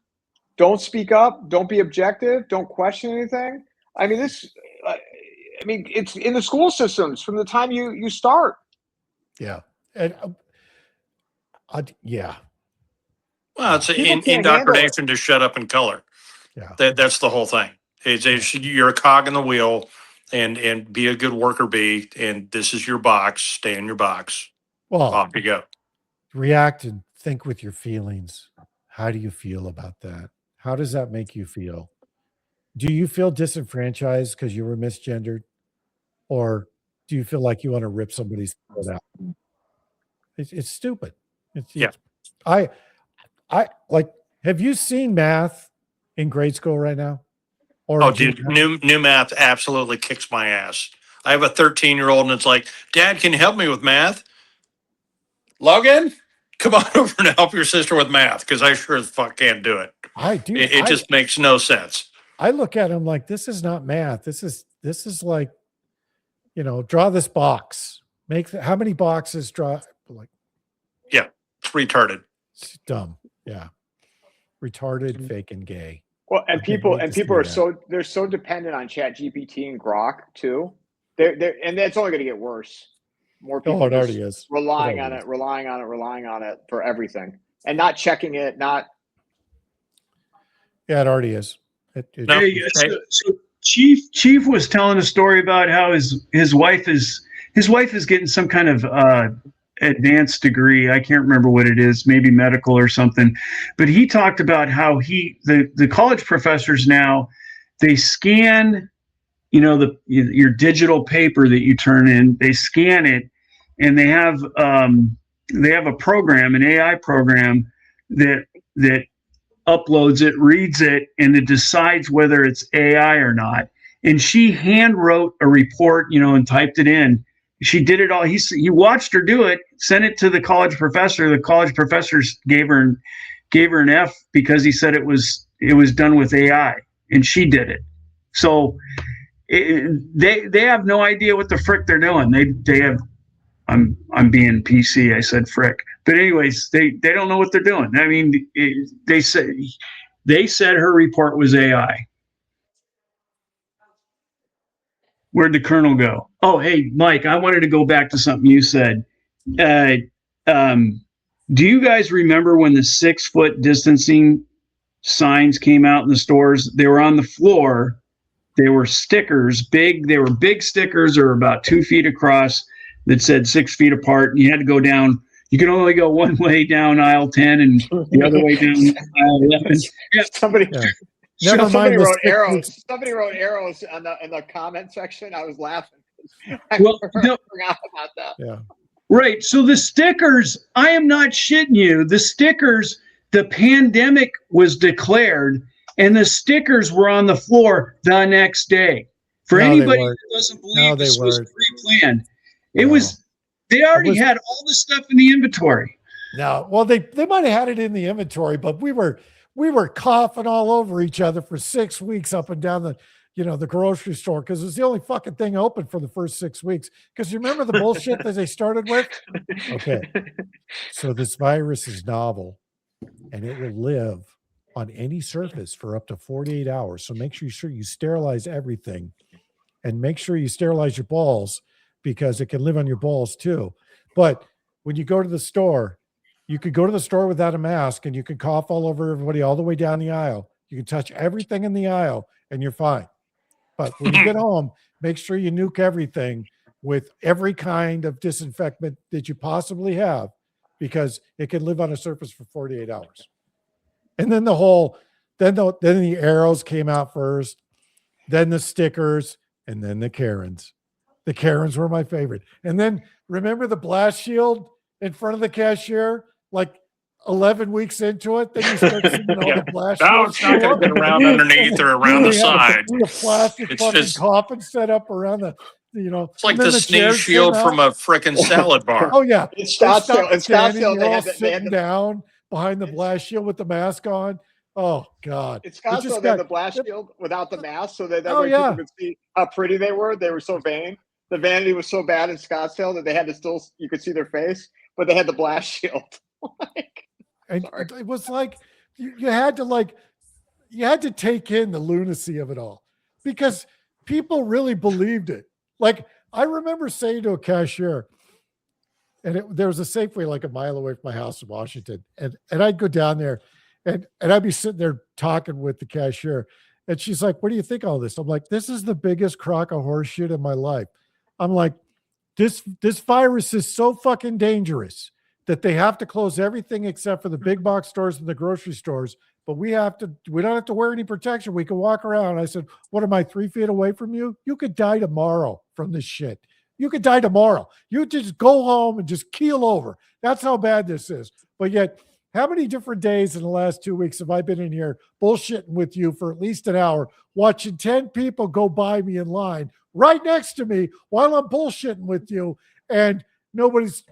Don't speak up. Don't be objective. Don't question anything. I mean, it's in the school systems from the time you start. Yeah. And yeah. Well, it's People can't indoctrination to shut up and color. Yeah. That's the whole thing. You're a cog in the wheel and be a good worker bee. And this is your box. Stay in your box. Well, Off you go. react and think with your feelings. How do you feel about that? How does that make you feel? Do you feel disenfranchised because you were misgendered? Or do you feel like you want to rip somebody's throat out? It's stupid. I like, have you seen math in grade school right now? Or Dude, new math absolutely kicks my ass. I have a 13-year-old and it's like, Dad, can you help me with math? Logan, come on over and help your sister with math because I sure as fuck can't do it. I do. It just makes no sense. I look at him like, this is not math. This is like, draw this box. How many boxes draw? Like, yeah, it's retarded. It's dumb. Yeah. Retarded, fake, and gay. Well, and people are they're so dependent on ChatGPT and Grok too. And that's only going to get worse. More people it already is. relying on it for everything and not checking it. Yeah, it already is. So Chief was telling a story about how his wife is getting some kind of advanced degree. I can't remember what it is, maybe medical or something. But he talked about how the college professors now, they scan, your digital paper that you turn in, they scan it, and they have a program, an AI program that uploads it, reads it, and it decides whether it's AI or not. And she hand wrote a report, and typed it in. She did it all. He watched her do it, sent it to the college professor. The college professor gave her an F because he said it was done with AI, and she did it. So they have no idea what the frick they're doing. They have. I'm being PC. I said frick, but anyways, they don't know what they're doing. I mean, they said her report was AI. Where'd the colonel go? Oh, hey, Mike, I wanted to go back to something you said. Do you guys remember when the 6-foot distancing signs came out in the stores? They were on the floor. They were stickers, they were big stickers, or about 2 feet across, that said 6 feet apart. And you had to go down. You could only go one way down aisle 10 and the other way down aisle 11. Yeah. Somebody wrote arrows. Somebody wrote arrows in the comment section. I was laughing. I forgot about that. Yeah. Right. So the stickers, I am not shitting you. The stickers, the pandemic was declared, and the stickers were on the floor the next day. For anybody who doesn't believe this was pre-planned, they already had all the stuff in the inventory. No, well, they might have had it in the inventory, but we were coughing all over each other for 6 weeks up and down the grocery store, because it was the only fucking thing open for the first 6 weeks. Because you remember the bullshit that they started with? Okay. So this virus is novel, and it will live on any surface for up to 48 hours. So make sure you sterilize everything, and make sure you sterilize your balls, because it can live on your balls too. But when you go to the store, you could go to the store without a mask, and you can cough all over everybody all the way down the aisle. You can touch everything in the aisle and you're fine. But when you get home, make sure you nuke everything with every kind of disinfectant that you possibly have, because it can live on a surface for 48 hours. And then then the arrows came out first, then the stickers, and then the Karens. The Karens were my favorite. And then remember the blast shield in front of the cashier, like 11 weeks into it, then you start seeing all the blast No, shields. it's not going to get around underneath or around the side. The plastic It's fucking just- coffin set up around the, It's like and then the sneeze chairs shield came from out. a frickin' salad bar. Oh yeah, In Scottsdale, you're all they sitting had the, down behind the blast shield with the mask on. Oh God! in Scottsdale, they had the blast shield without the mask, so that way people could see how pretty they were. They were so vain. The vanity was so bad in Scottsdale that they had to you could see their face, but they had the blast shield. And it was like you had to take in the lunacy of it all, because people really believed it. Like, I remember saying to a cashier, and there was a Safeway like a mile away from my house in Washington, and I'd go down there, and I'd be sitting there talking with the cashier, and she's like, "What do you think of all this?" I'm like, "This is the biggest crock of horse shit in my life." I'm like, this virus is so fucking dangerous that they have to close everything except for the big box stores and the grocery stores. But we don't have to wear any protection. We can walk around. I said, "What am I, 3 feet away from you? You could die tomorrow from this shit. You could die tomorrow. You just go home and just keel over. That's how bad this is." But yet, how many different days in the last 2 weeks have I been in here bullshitting with you for at least an hour, watching 10 people go by me in line right next to me while I'm bullshitting with you, and nobody's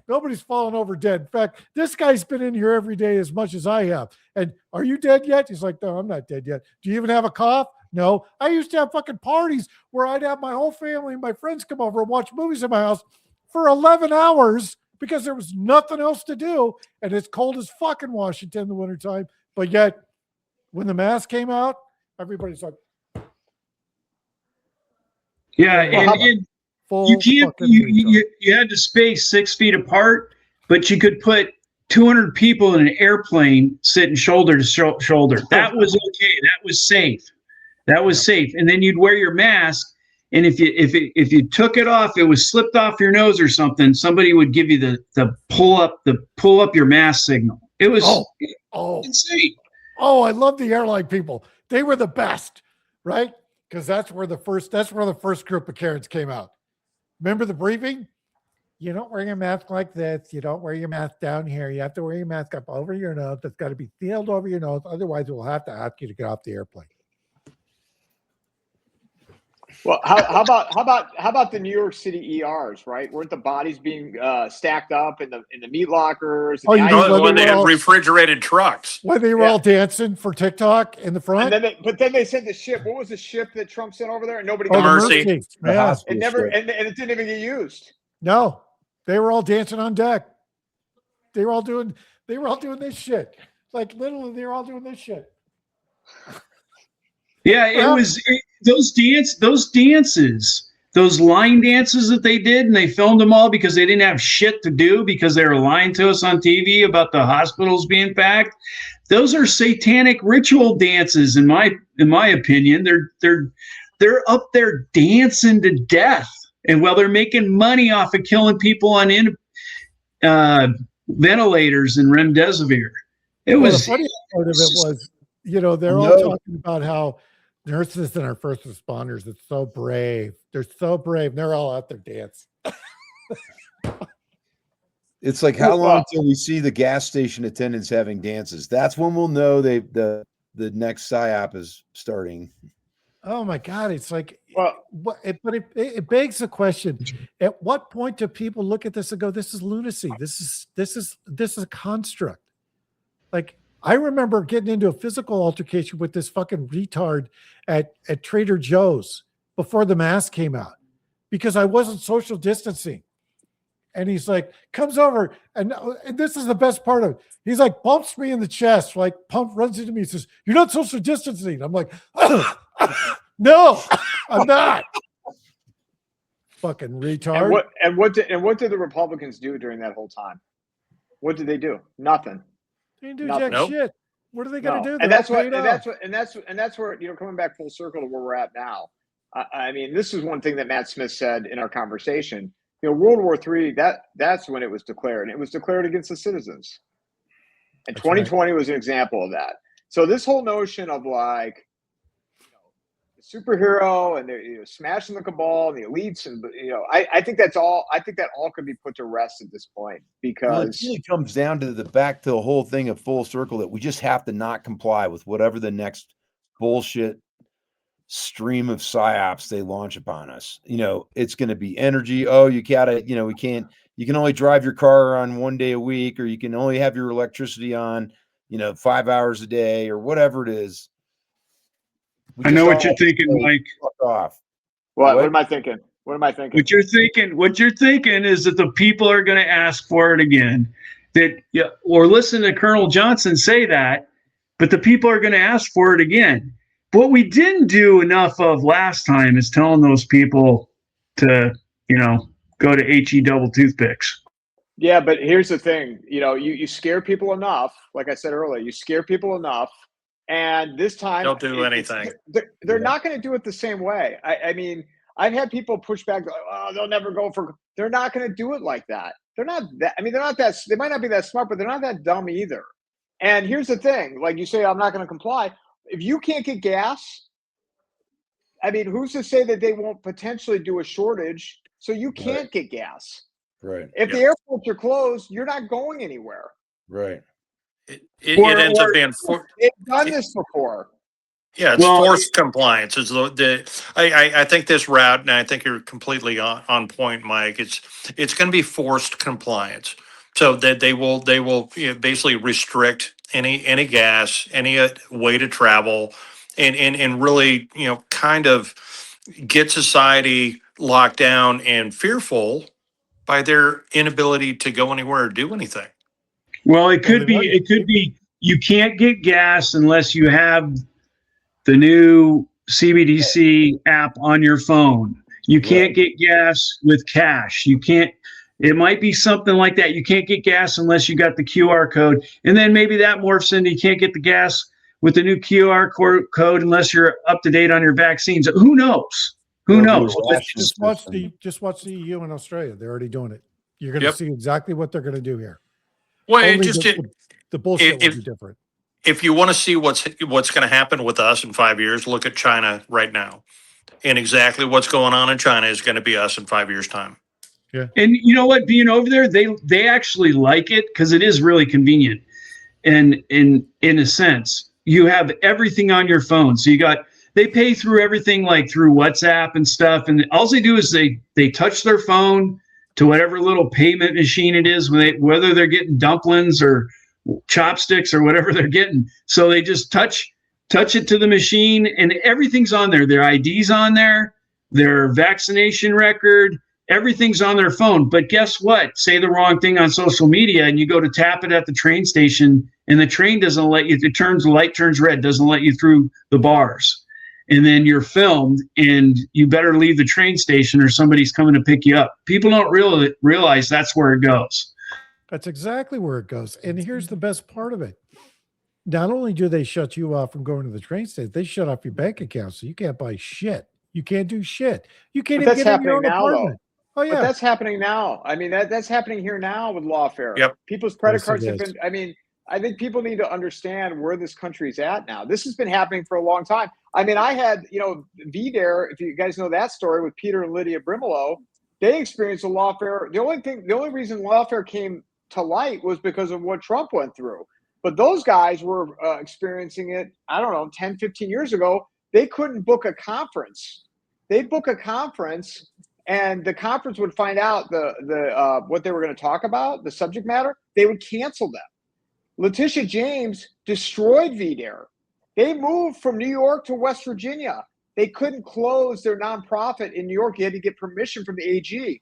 falling over dead. In fact, this guy's been in here every day as much as I have. And are you dead yet? He's like, "No, I'm not dead yet." "Do you even have a cough?" "No." I used to have fucking parties where I'd have my whole family and my friends come over and watch movies in my house for 11 hours because there was nothing else to do. And it's cold as fuck in Washington in the wintertime. But yet, when the mask came out, everybody's like, yeah, and you can't. You had to space 6 feet apart, but you could put 200 people in an airplane sitting shoulder to shoulder. That was okay. That was safe. And then you'd wear your mask, and if you took it off, it was slipped off your nose or something. Somebody would give you the pull up your mask signal. It was insane. Oh, I love the airline people. They were the best, right? Because that's where the first group of Karens came out. Remember the briefing? You don't wear your mask like this. You don't wear your mask down here. You have to wear your mask up over your nose. It's got to be sealed over your nose. Otherwise, we'll have to ask you to get off the airplane. Well, how about the New York City ERs? Right, weren't the bodies being stacked up in the meat lockers? Oh, you mean when they had refrigerated trucks? When they were all dancing for TikTok in the front. And then they sent the ship. What was the ship that Trump sent over there? And nobody got it. Mercy. Yeah. It never and it didn't even get used. No, they were all dancing on deck. They were all doing this shit. Like literally, they were all doing this shit. Yeah, those dances, those line dances that they did, and they filmed them all because they didn't have shit to do because they were lying to us on TV about the hospitals being packed. Those are satanic ritual dances, in my opinion. They're up there dancing to death, and while they're making money off of killing people on ventilators and remdesivir. The funny part of it was, they're all talking about how nurses and our first responders, it's so brave. They're so brave. They're all out there dancing. It's like, how long until we see the gas station attendants having dances? That's when we'll know the next PSYOP is starting. Oh my God. It's like, but it begs the question, at what point do people look at this and go, this is lunacy. This is a construct. Like, I remember getting into a physical altercation with this fucking retard at Trader Joe's before the mask came out because I wasn't social distancing. And he's like, comes over, and this is the best part of it. He's like, bumps me in the chest, runs into me and says, "You're not social distancing." I'm like, no, I'm not. Fucking retard. And what did the Republicans do during that whole time? What did they do? Nothing. They didn't do jack shit. What are they going to do? And that's where coming back full circle to where we're at now. I mean, this is one thing that Matt Smith said in our conversation. World War III, that's when it was declared, and it was declared against the citizens. And 2020 was an example of that. So this whole notion of the superhero and they're smashing the cabal and the elites, and I think that's all. I think that all could be put to rest at this point because it really comes down to back to the whole thing of full circle that we just have to not comply with whatever the next bullshit stream of psyops they launch upon us. It's going to be energy. Oh, you gotta, you can only drive your car on 1 day a week, or you can only have your electricity on, 5 hours a day, or whatever it is. I know what you're thinking, Mike. Fuck off. What am I thinking? What you're thinking is that the people are going to ask for it again. Or listen to Colonel Johnson say that, but the people are going to ask for it again. What we didn't do enough of last time is telling those people to, go to HE double toothpicks. Yeah, but here's the thing. You scare people enough. Like I said earlier, you scare people enough, and this time don't do anything. They're not going to do it the same way. I mean, I've had people push back. Oh, they'll never go for. They're not going to do it like that. They're not that. I mean, they're not that. They might not be that smart, but they're not that dumb either. And here's the thing. Like you say, I'm not going to comply. If you can't get gas, I mean, who's to say that they won't potentially do a shortage so you can't get gas? Right. If the airports are closed, you're not going anywhere. Right. It ends up being they've done this before. Yeah, it's forced compliance. Is I think this route, and I think you're completely on point, Mike. It's going to be forced compliance, so that they will basically restrict any gas, any way to travel, and really kind of get society locked down and fearful by their inability to go anywhere or do anything. Well, it could be you can't get gas unless you have the new CBDC app on your phone. You can't get gas with cash. You can't. It might be something like that. You can't get gas unless you got the QR code. And then maybe that morphs into you can't get the gas with the new QR code unless you're up to date on your vaccines. Who knows? Who Or knows? the But ration system. Just watch the EU and Australia. They're already doing it. You're going to Yep. see exactly what they're going to do here. Well, it Only just the bullshit will if be different. if you want to see what's going to happen with us in 5 years, look at China right now, and exactly what's going on in China is going to be us in 5 years' time. And you know what? Being over there, they actually like it because it is really convenient. And in a sense, you have everything on your phone. So they pay through everything like through WhatsApp and stuff. And all they do is they touch their phone to whatever little payment machine it is, whether they're getting dumplings or chopsticks or whatever they're getting. So they just touch it to the machine and everything's on there. Their ID's on there, their vaccination record, everything's on their phone. But guess what? Say the wrong thing on social media and you go to tap it at the train station and the train doesn't let you, the light turns red, doesn't let you through the bars. And then you're filmed and you better leave the train station or somebody's coming to pick you up. People don't realize that's where it goes. That's exactly where it goes. And here's the best part of it. Not only do they shut you off from going to the train station, they shut off your bank account. So you can't buy shit. You can't do shit. You can't even get in your own apartment. Oh, yeah. But that's happening now. I mean, that's happening here now with lawfare. Yep. People's credit cards have been, I mean, I think people need to understand where this country's at now. This has been happening for a long time. I mean, I had, VDare, if you guys know that story with Peter and Lydia Brimolo, they experienced a lawfare. The only reason lawfare came to light was because of what Trump went through. But those guys were experiencing it, I don't know, 10, 15 years ago. They couldn't book a conference. They'd book a conference and the conference would find out the what they were going to talk about, the subject matter. They would cancel them. Letitia James destroyed VDare. They moved from New York to West Virginia. They couldn't close their nonprofit in New York. You had to get permission from the AG,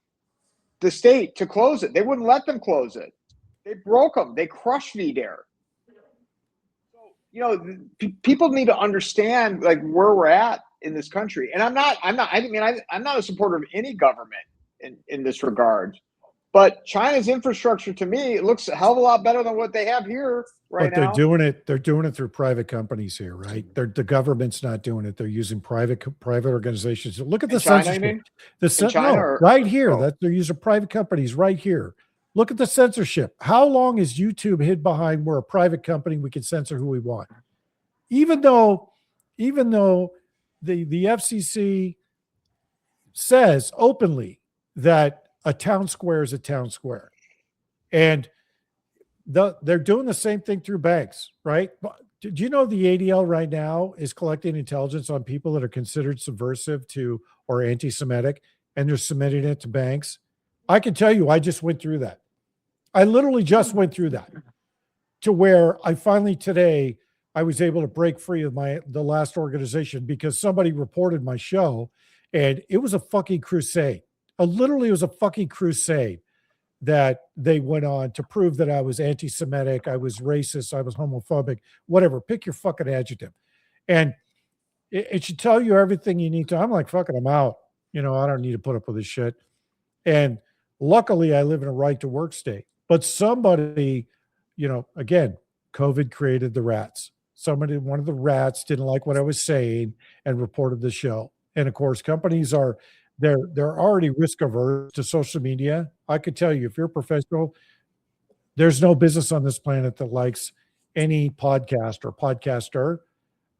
the state, to close it. They wouldn't let them close it. They broke them. They crushed VDare. So, people need to understand like where we're at in this country. And I'm not a supporter of any government in this regard. But China's infrastructure, to me, it looks a hell of a lot better than what they have here right now. They're doing it through private companies here, right? The government's not doing it. They're using private organizations. Look at the censorship. Right here. That they're using private companies right here. Look at the censorship. How long is YouTube hid behind we're a private company, we can censor who we want? Even though the FCC says openly that a town square is a town square. And they're doing the same thing through banks, right? Do you know the ADL right now is collecting intelligence on people that are considered subversive to or anti-Semitic, and they're submitting it to banks? I can tell you, I just went through that. I literally just went through that to where I finally today, I was able to break free of the last organization because somebody reported my show and it was a fucking crusade. Literally, it was a fucking crusade that they went on to prove that I was anti-Semitic, I was racist, I was homophobic, whatever. Pick your fucking adjective. And it should tell you everything you need to. I'm like, fuck it, I'm out. I don't need to put up with this shit. And luckily, I live in a right-to-work state. But somebody, again, COVID created the rats. One of the rats didn't like what I was saying and reported the show. And of course, companies they're already risk averse to social media. I could tell you, if you're a professional, there's no business on this planet that likes any podcast or podcaster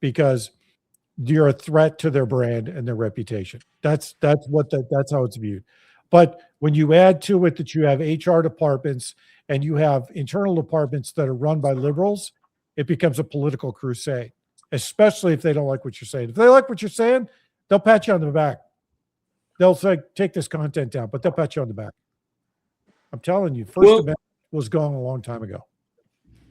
because you're a threat to their brand and their reputation. That's how it's viewed. But when you add to it that you have HR departments and you have internal departments that are run by liberals, it becomes a political crusade, especially if they don't like what you're saying. If they like what you're saying, they'll pat you on the back. They'll say, take this content down, but they'll pat you on the back. I'm telling you, First Amendment was gone a long time ago.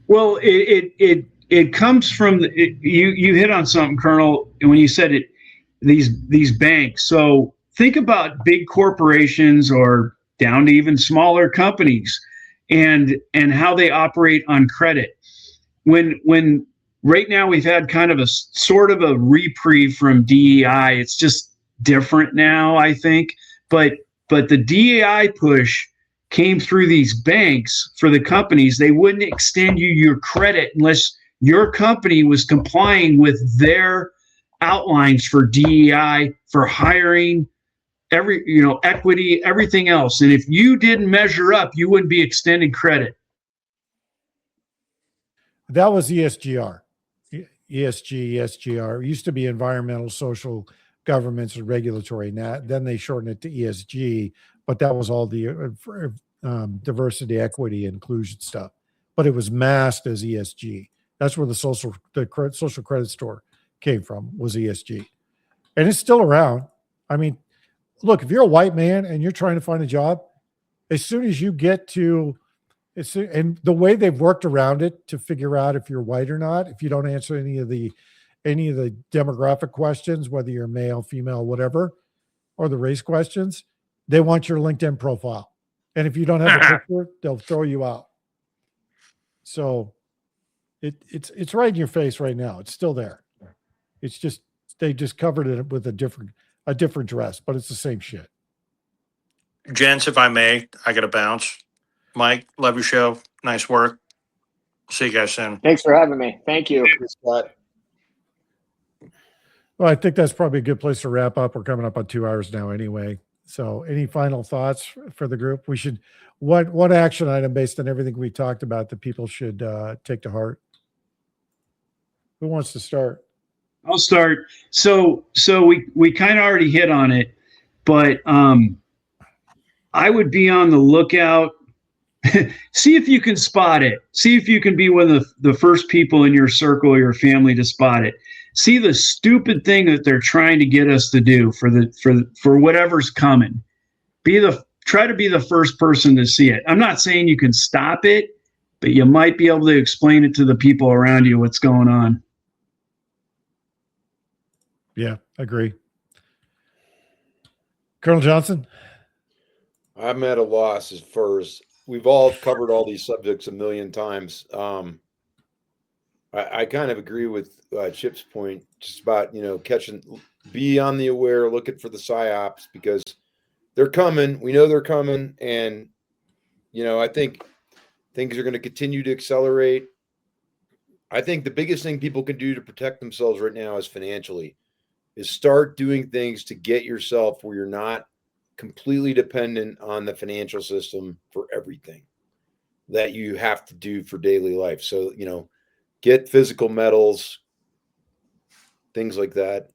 Well, it comes from you hit on something, Colonel, when you said it. These banks. So think about big corporations or down to even smaller companies, and how they operate on credit. When right now we've had kind of a sort of a reprieve from DEI. It's just different now, I think. But the DEI push came through these banks for the companies. They wouldn't extend you your credit unless your company was complying with their outlines for DEI, for hiring, equity, everything else. And if you didn't measure up, you wouldn't be extending credit. That was ESGR. ESG, ESGR. It used to be environmental, social, governments, and regulatory. Now, then they shortened it to ESG, but that was all the diversity, equity, inclusion stuff. But it was masked as ESG. That's where the social credit score came from, was ESG. And it's still around. I mean, look, if you're a white man and you're trying to find a job, as soon as you get to and the way they've worked around it to figure out if you're white or not, if you don't answer any of the demographic questions, whether you're male, female, whatever, or the race questions, they want your LinkedIn profile. And if you don't have a picture, they'll throw you out. So it's right in your face right now. It's still there. It's just they just covered it with a different dress, but it's the same shit. Gents, if I may, I got to bounce. Mike, love your show. Nice work. See you guys soon. Thanks for having me. Thank you. Well, I think that's probably a good place to wrap up. We're coming up on 2 hours now anyway. So any final thoughts for the group? We should, what action item based on everything we talked about that people should take to heart? Who wants to start? I'll start. So we kind of already hit on it, but I would be on the lookout. See if you can spot it. See if you can be one of the first people in your circle or your family to spot it. See the stupid thing that they're trying to get us to do for whatever's coming. Try to be the first person to see it. I'm not saying you can stop it, but you might be able to explain it to the people around you what's going on. Yeah, agree. Colonel Johnson? I'm at a loss as far as we've all covered all these subjects a million times. I kind of agree with Chip's point, just about, be on the aware, looking for the psyops because they're coming. We know they're coming. And, I think things are going to continue to accelerate. I think the biggest thing people can do to protect themselves right now is financially, is start doing things to get yourself where you're not completely dependent on the financial system for everything that you have to do for daily life. So, get physical metals, things like that.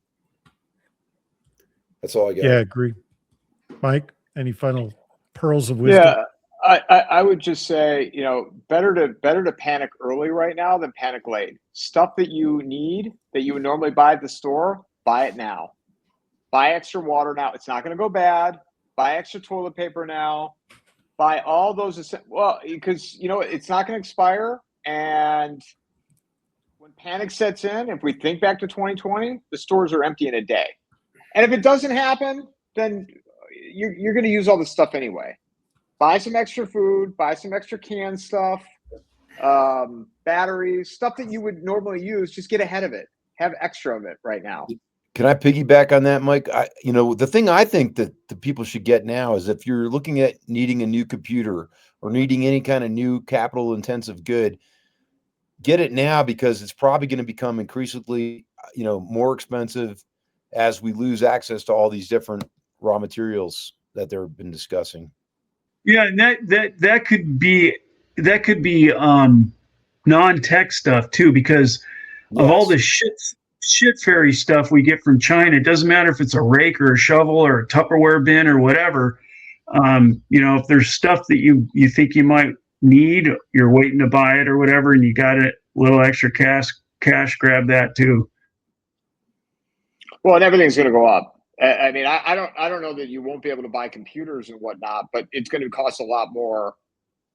That's all I got. Yeah, agree. Mike, any final pearls of wisdom? Yeah, I would just say, better to panic early right now than panic late. Stuff that you need that you would normally buy at the store, buy it now. Buy extra water now. It's not going to go bad. Buy extra toilet paper now. Buy all those. Well, because it's not going to expire. And when panic sets in, if we think back to 2020, the stores are empty in a day. And if it doesn't happen, then you're going to use all this stuff anyway. Buy some extra food. Buy some extra canned stuff, batteries, stuff that you would normally use. Just get ahead of it. Have extra of it right now. Can I piggyback on that, Mike? The thing I think that the people should get now is if you're looking at needing a new computer or needing any kind of new capital intensive good, get it now because it's probably going to become increasingly, more expensive as we lose access to all these different raw materials that they've been discussing. Yeah, and that could be non-tech stuff too, because of all the shit fairy stuff we get from China. It doesn't matter if it's a rake or a shovel or a Tupperware bin or whatever. If there's stuff that you think you might need, you're waiting to buy it or whatever, and you got a little extra cash, grab that too. Well, and everything's going to go up. I mean, I don't know that you won't be able to buy computers and whatnot, but it's going to cost a lot more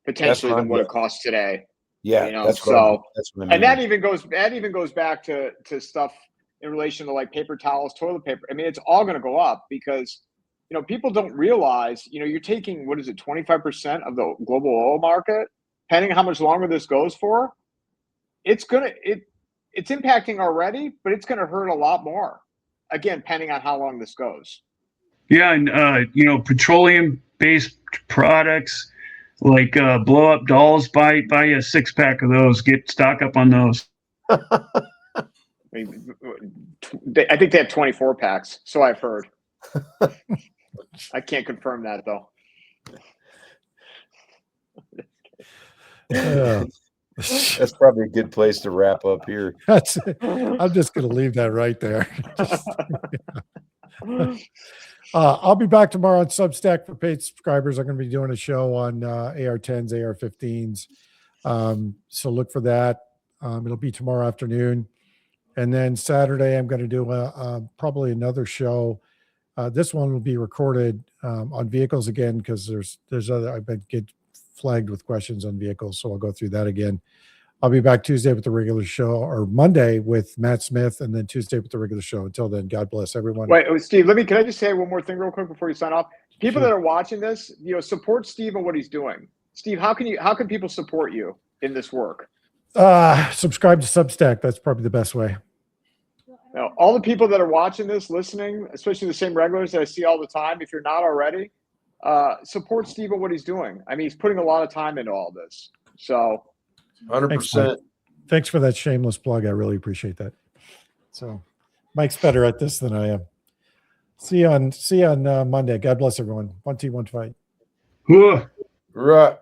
potentially than what it costs today. Yeah, that's what I mean. And that even goes back to stuff in relation to like paper towels, toilet paper. I mean, it's all going to go up because people don't realize you're taking 25% of the global oil market. Depending on how much longer this goes for, it's impacting already, but it's going to hurt a lot more. Again, depending on how long this goes. Yeah, and petroleum-based products like blow up dolls. Buy a 6-pack of those. Stock up on those. I think they have 24 packs, so I've heard. I can't confirm that though. That's probably a good place to wrap up here. That's it. I'm just going to leave that right there. I'll be back tomorrow on Substack for paid subscribers. I'm going to be doing a show on AR-10s, AR-15s. So look for that. It'll be tomorrow afternoon. And then Saturday, I'm going to do probably another show. This one will be recorded on vehicles again, because there's other, I've been get flagged with questions on vehicles. So I'll go through that again. I'll be back Tuesday with the regular show, or Monday with Matt Smith, and then Tuesday with the regular show. Until then, God bless everyone. Wait, Steve, can I just say one more thing real quick before you sign off? People Sure. that are watching this, support Steve and what he's doing. Steve, how can people support you in this work? Subscribe to Substack. That's probably the best way. Now, all the people that are watching this, listening, especially the same regulars that I see all the time, if you're not already, support Steve and what he's doing. I mean, he's putting a lot of time into all this. So 100%. Thanks for that shameless plug. I really appreciate that. So Mike's better at this than I am. See you on Monday. God bless everyone. One team, one fight. Whoa. Right.